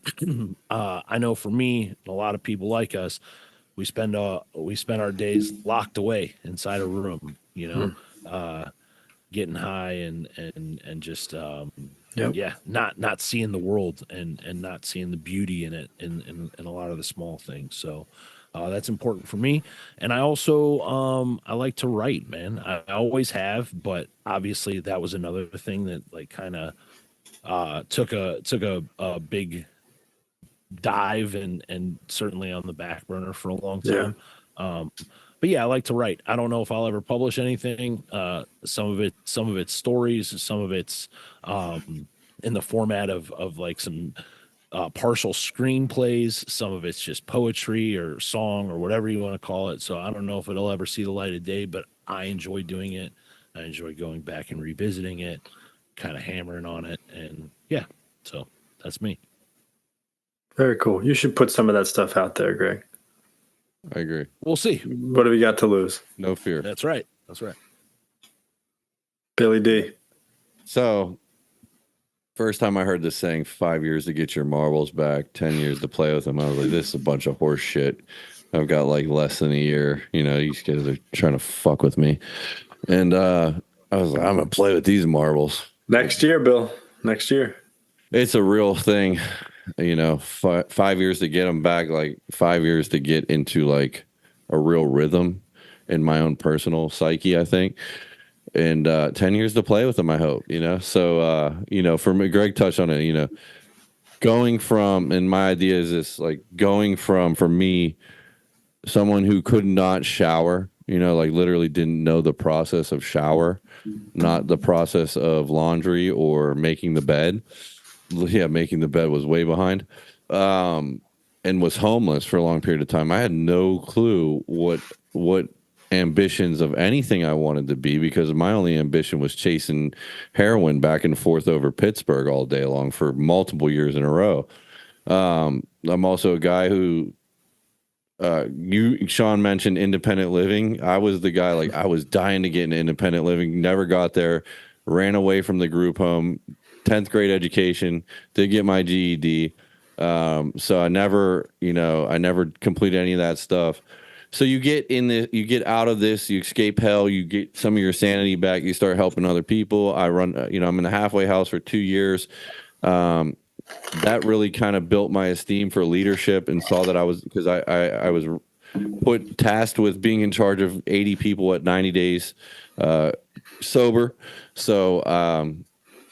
I know for me, and a lot of people like us, we spend our days locked away inside a room, getting high and just not seeing the world and not seeing the beauty in it in a lot of the small things. So that's important for me. And I also I like to write, man. I always have, but obviously that was another thing that, like, kind of took a big dive and certainly on the back burner for a long time. But yeah, I like to write. I don't know if I'll ever publish anything. Some of it's stories, some of it's in the format of like some partial screenplays. Some of it's just poetry or song or whatever you want to call it. So I don't know if it'll ever see the light of day, but I enjoy doing it. I enjoy going back and revisiting it, kind of hammering on it. And yeah, so that's me. Very cool. You should put some of that stuff out there, Greg. I agree. We'll see. What have we got to lose? No fear. That's right. Billy D. So first time I heard this saying, 5 years to get your marbles back, 10 years to play with them, I was like, this is a bunch of horse shit. I've got like less than a year. You know, these guys are trying to fuck with me. And I was like, I'm going to play with these marbles. Next year, Bill. Next year. It's a real thing. You know, 5 years to get them back, like 5 years to get into like a real rhythm in my own personal psyche, I think. And 10 years to play with them, I hope, you know. So, you know, for me, Greg touched on it, you know, going from, and my idea is this, like going from, for me, someone who could not shower, you know, like literally didn't know the process of shower, not the process of laundry or making the bed. Yeah, making the bed was way behind. And was homeless for a long period of time. I had no clue what ambitions of anything I wanted to be, because my only ambition was chasing heroin back and forth over Pittsburgh all day long for multiple years in a row. I'm also a guy who, Shawn mentioned independent living. I was the guy, like I was dying to get into independent living, never got there, ran away from the group home, 10th grade education, did get my GED. So I never completed any of that stuff. So you get out of this, you escape hell, you get some of your sanity back, you start helping other people. I'm in the halfway house for 2 years. That really kind of built my esteem for leadership, and saw that I was tasked with being in charge of 80 people at 90 days sober. So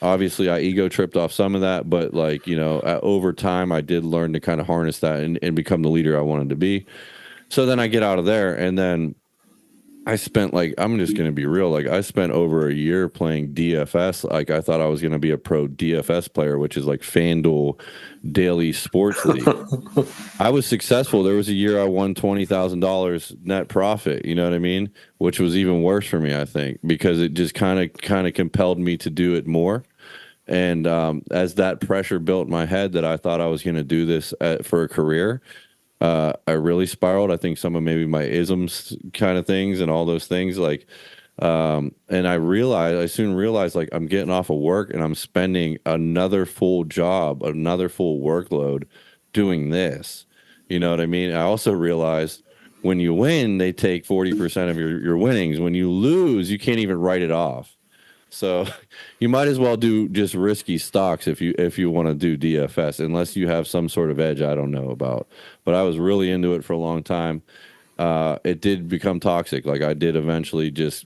obviously I ego tripped off some of that, but like, you know, over time I did learn to kind of harness that and become the leader I wanted to be. So then I get out of there, and then I spent, like, I'm just going to be real, like I spent over a year playing DFS. Like I thought I was going to be a pro DFS player, which is like FanDuel Daily Sports League. I was successful. There was a year I won $20,000 net profit, you know what I mean? Which was even worse for me, I think, because it just kind of compelled me to do it more. And as that pressure built in my head that I thought I was going to do this for a career, I really spiraled. I think some of maybe my isms kind of things and all those things, like, and I soon realized like I'm getting off of work and I'm spending another full job, another full workload doing this. You know what I mean? I also realized when you win, they take 40% of your winnings. When you lose, you can't even write it off. So you might as well do just risky stocks if you want to do DFS, unless you have some sort of edge I don't know about. But I was really into it for a long time. It did become toxic. Like I did eventually just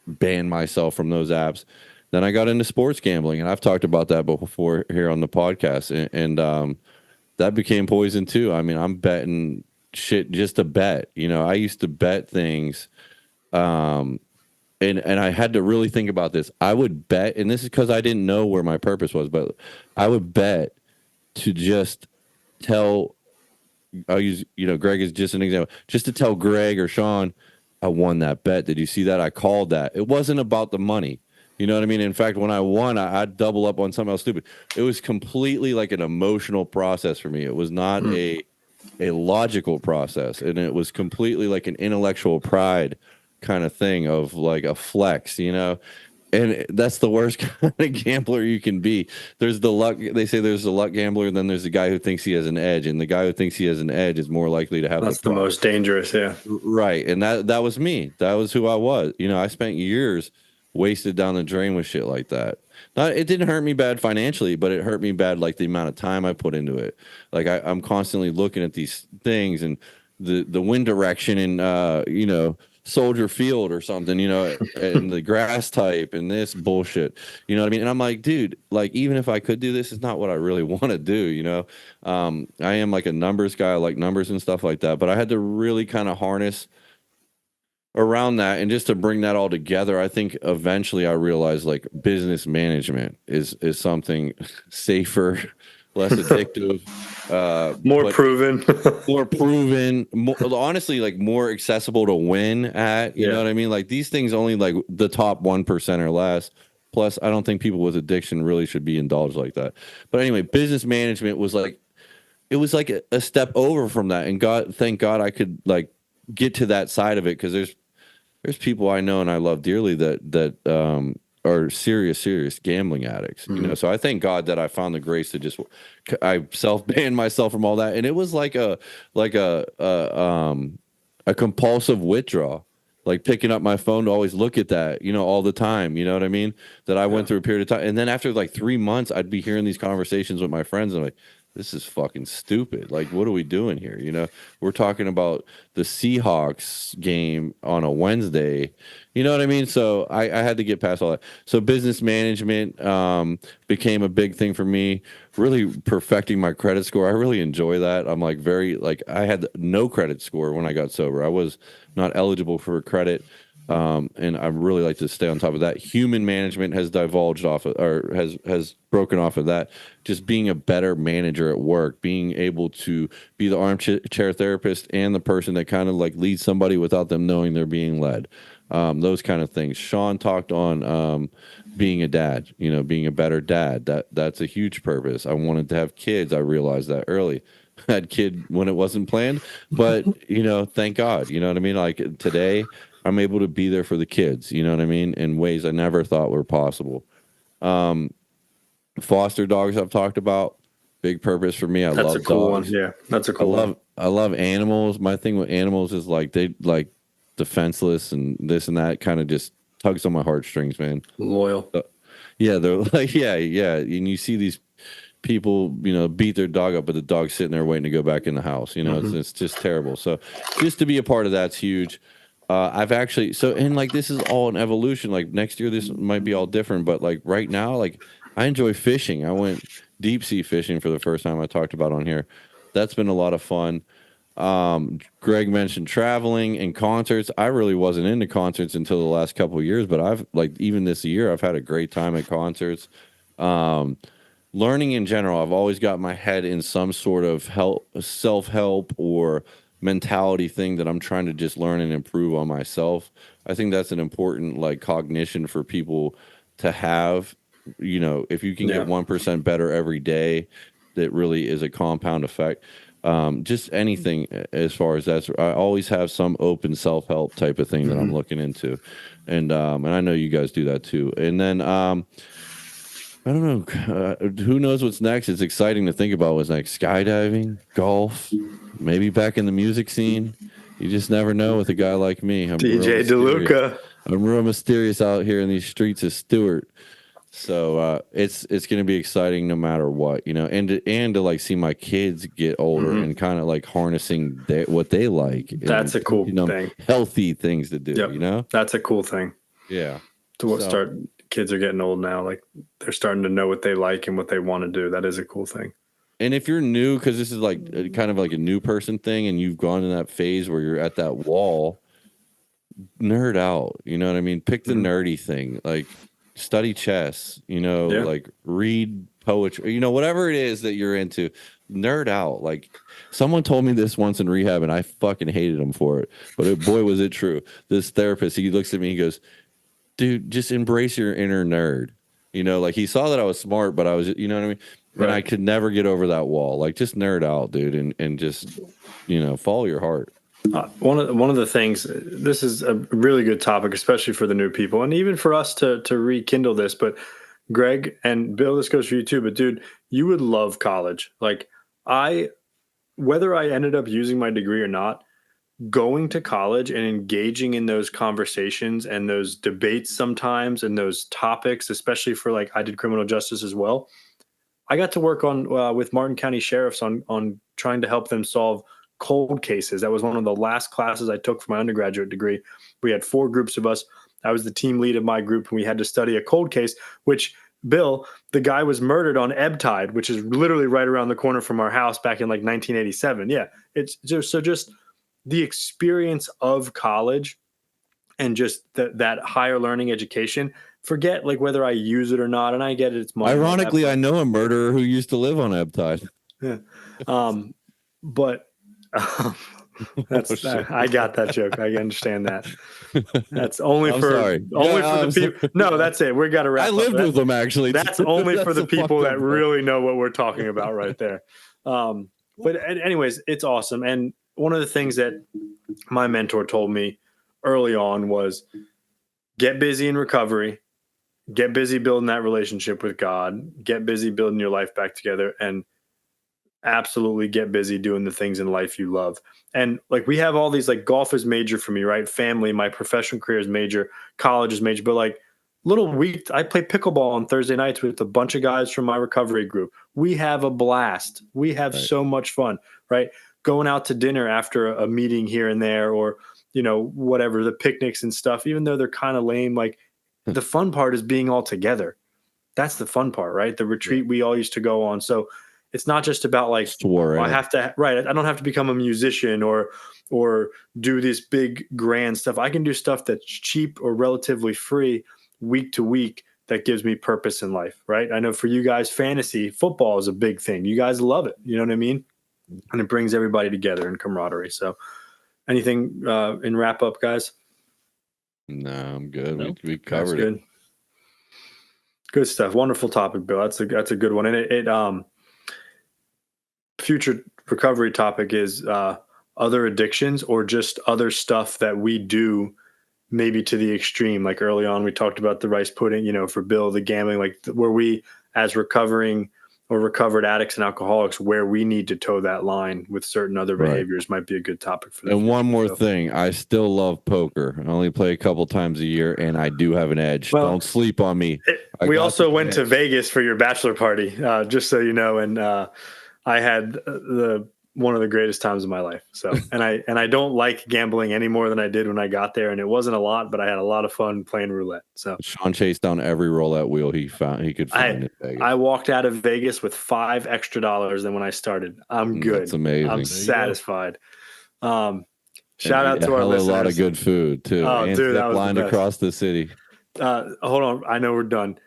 ban myself from those apps. Then I got into sports gambling, and I've talked about that before here on the podcast. And that became poison too. I mean, I'm betting shit just to bet. You know, I used to bet things. And I had to really think about this. I would bet, and this is because I didn't know where my purpose was, but I would bet to just tell, I'll use, you know, Greg is just an example, just to tell Greg or Shawn, I won that bet. Did you see that? I called that. It wasn't about the money. You know what I mean? In fact, when I won, I'd double up on something else stupid. It was completely like an emotional process for me. It was not a logical process, and it was completely like an intellectual pride kind of thing of like a flex, you know. And that's the worst kind of gambler you can be. There's the luck, they say there's the luck gambler, and then there's the guy who thinks he has an edge, and the guy who thinks he has an edge is more likely to have that's the most dangerous. Yeah, right. And that was me. That was who I was. You know, I spent years wasted down the drain with shit like that. It didn't hurt me bad financially, but it hurt me bad like the amount of time I put into it. Like I'm constantly looking at these things and the wind direction and you know, Soldier Field or something, you know, and the grass type and this bullshit, you know what I mean? And I'm like, dude, like, even if I could do this, it's not what I really want to do, you know? I am like a numbers guy, I like numbers and stuff like that, but I had to really kind of harness around that. And just to bring that all together, I think eventually I realized like business management is something safer, less addictive, more proven, honestly, like more accessible to win at, you know what I mean? Like these things only like the top 1% or less. Plus, I don't think people with addiction really should be indulged like that. But anyway, business management was like, it was like a step over from that. And thank God I could like get to that side of it, because there's people I know and I love dearly that are serious gambling addicts. You know, so I thank God that I found the grace to just I self-banned myself from all that, and it was like a compulsive withdrawal. Like picking up my phone to always look at that, you know, all the time. You know what I mean? That I went through a period of time. And then after like 3 months, I'd be hearing these conversations with my friends. And I'm like, this is fucking stupid. Like, what are we doing here? You know, we're talking about the Seahawks game on a Wednesday. You know what I mean? So I had to get past all that. So business management became a big thing for me. Really perfecting my credit score. I really enjoy that. I'm like I had no credit score when I got sober. I was not eligible for credit. And I really like to stay on top of that. Human management has divulged off of, or has broken off of that. Just being a better manager at work, being able to be the armchair therapist and the person that kind of like leads somebody without them knowing they're being led. Those kind of things. Shawn talked on being a dad, you know, being a better dad. That's a huge purpose. I wanted to have kids. I realized that early. I had kid when it wasn't planned, but you know, thank God. You know what I mean? Like today, I'm able to be there for the kids. You know what I mean? In ways I never thought were possible. Foster dogs I've talked about. Big purpose for me. That's love a cool dogs. one. Yeah, that's a cool one. I love animals. My thing with animals is like they like defenseless and this and that kind of just tugs on my heartstrings, man. Loyal. Yeah, they're like yeah. And you see these people, you know, beat their dog up, but the dog's sitting there waiting to go back in the house. You know, it's just terrible. So just to be a part of that's huge. I've actually and like this is all an evolution. Like next year this might be all different, but like right now, like I enjoy fishing. I went deep sea fishing for the first time. I talked about on here. That's been a lot of fun. Greg mentioned traveling and concerts. I really wasn't into concerts until the last couple of years, but I've like even this year I've had a great time at concerts. Learning in general, I've always got my head in some sort of self-help or mentality thing that I'm trying to just learn and improve on myself. I think that's an important like cognition for people to have. You know, if you can get 1% better every day, that really is a compound effect. Just anything as far as that's, I always have some open self-help type of thing that I'm looking into. And I know you guys do that too. And then, I don't know. Who knows what's next? It's exciting to think about what's next. Skydiving, golf, maybe back in the music scene. You just never know with a guy like me. I'm DJ DeLuca. I'm real mysterious out here in these streets of Stewart. So it's going to be exciting no matter what, you know, and to like see my kids get older and kind of like harnessing what they like. That's a cool thing. Healthy things to do, you know? That's a cool thing. Yeah. Kids are getting old now. Like they're starting to know what they like and what they want to do. That is a cool thing. And if you're new, because this is like kind of like a new person thing, and you've gone in that phase where you're at that wall, nerd out. You know what I mean? Pick the nerdy thing. Like study chess. You know, like read poetry. You know, whatever it is that you're into, nerd out. Like someone told me this once in rehab, and I fucking hated him for it. But boy, was it true. This therapist, he looks at me, he goes, dude, just embrace your inner nerd. You know, like he saw that I was smart, but I was, you know what I mean? Right. And I could never get over that wall. Like just nerd out, dude, and just, you know, follow your heart. One of the things, this is a really good topic, especially for the new people and even for us to rekindle this. But Greg and Bill, this goes for you too. But dude, you would love college. Like whether I ended up using my degree or not, going to college and engaging in those conversations and those debates sometimes and those topics, especially for like I did criminal justice as well. I got to work on with Martin County sheriffs on trying to help them solve cold cases. That was one of the last classes I took for my undergraduate degree. We had 4 groups of us. I was the team lead of my group, and we had to study a cold case, which Bill, the guy was murdered on Ebb Tide, which is literally right around the corner from our house back in like 1987. Yeah. It's just the experience of college and just that higher learning education. Forget like whether I use it or not. And I get it. It's money. Ironically, I know a murderer who used to live on Ebb Tide. Yeah. But I got that joke. I understand that. That's only for the people. No, that's it. We got to wrap up. I lived with them actually. That's only for the people that really know what we're talking about right there. But anyways, it's awesome. And one of the things that my mentor told me early on was get busy in recovery, get busy building that relationship with God, get busy building your life back together, and absolutely get busy doing the things in life you love. And like, we have all these, like, golf is major for me, right? Family, my professional career is major, college is major, but like I play pickleball on Thursday nights with a bunch of guys from my recovery group. We have a blast. We have Right. so much fun, right? Going out to dinner after a meeting here and there, or, whatever, the picnics and stuff, even though they're kind of lame, like, the fun part is being all together. That's the fun part, right? The retreat we all used to go on. So it's not just about like, Soiree. I have to, right? I don't have to become a musician or do this big grand stuff. I can do stuff that's cheap or relatively free week to week that gives me purpose in life, right? I know for you guys, fantasy football is a big thing. You guys love it. You know what I mean? And it brings everybody together in camaraderie. So anything in wrap up, guys? No, I'm good. No. We covered That's it. Good stuff. Wonderful topic, Bill. That's a good one. And it future recovery topic is other addictions or just other stuff that we do, maybe to the extreme. Like early on, we talked about the rice pudding, for Bill, the gambling, like where we, as recovering or recovered addicts and alcoholics, where we need to toe that line with certain other behaviors might be a good topic for And one more thing, I still love poker. I only play a couple times a year, and I do have an edge. Well, don't sleep on me. We also went to Vegas for your bachelor party, just so you know, and I had one of the greatest times of my life. So, and I don't like gambling any more than I did when I got there, and it wasn't a lot, but I had a lot of fun playing roulette. So Shawn chased down every roulette wheel he could find in Vegas. I walked out of Vegas with $5 extra than when I started. I'm good. That's amazing. I'm satisfied. Shout out to our listeners. A lot of good food too. Oh, and dude, that was lined the best. across the city. Hold on, I know we're done.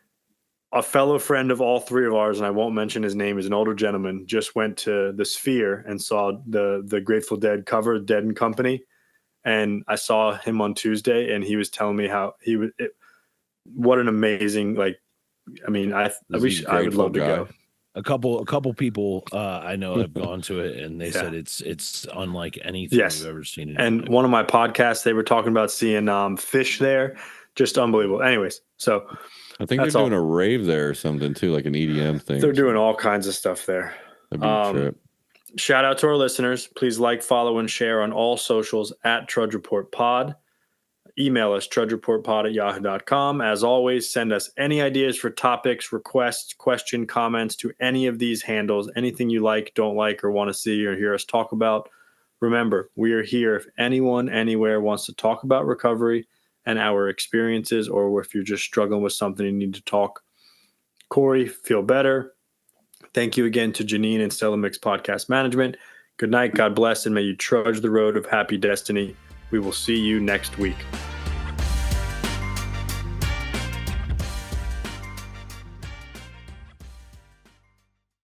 A fellow friend of all three of ours, and I won't mention his name, is an older gentleman, just went to the Sphere and saw the Grateful Dead cover, Dead and Company. And I saw him on Tuesday, and he was telling me how what an amazing, like, I mean, I would love to go. A couple people I know have gone to it, and they said it's unlike anything you've ever seen. And one of my podcasts, they were talking about seeing fish there, just unbelievable. Anyways, so I think they're doing a rave there or something too, like an EDM thing. They're doing all kinds of stuff there. That'd be a trip. Shout out to our listeners. Please like, follow, and share on all socials at Trudge Report Pod. Email us, trudgereportpod@yahoo.com. As always, send us any ideas for topics, requests, question, comments to any of these handles. Anything you like, don't like, or want to see or hear us talk about. Remember, we are here if anyone, anywhere wants to talk about recovery and our experiences, or if you're just struggling with something you need to talk. Corey, feel better. Thank you again to Janine and Stella Mix Podcast Management. Good night. God bless, and may you trudge the road of happy destiny. We will see you next week.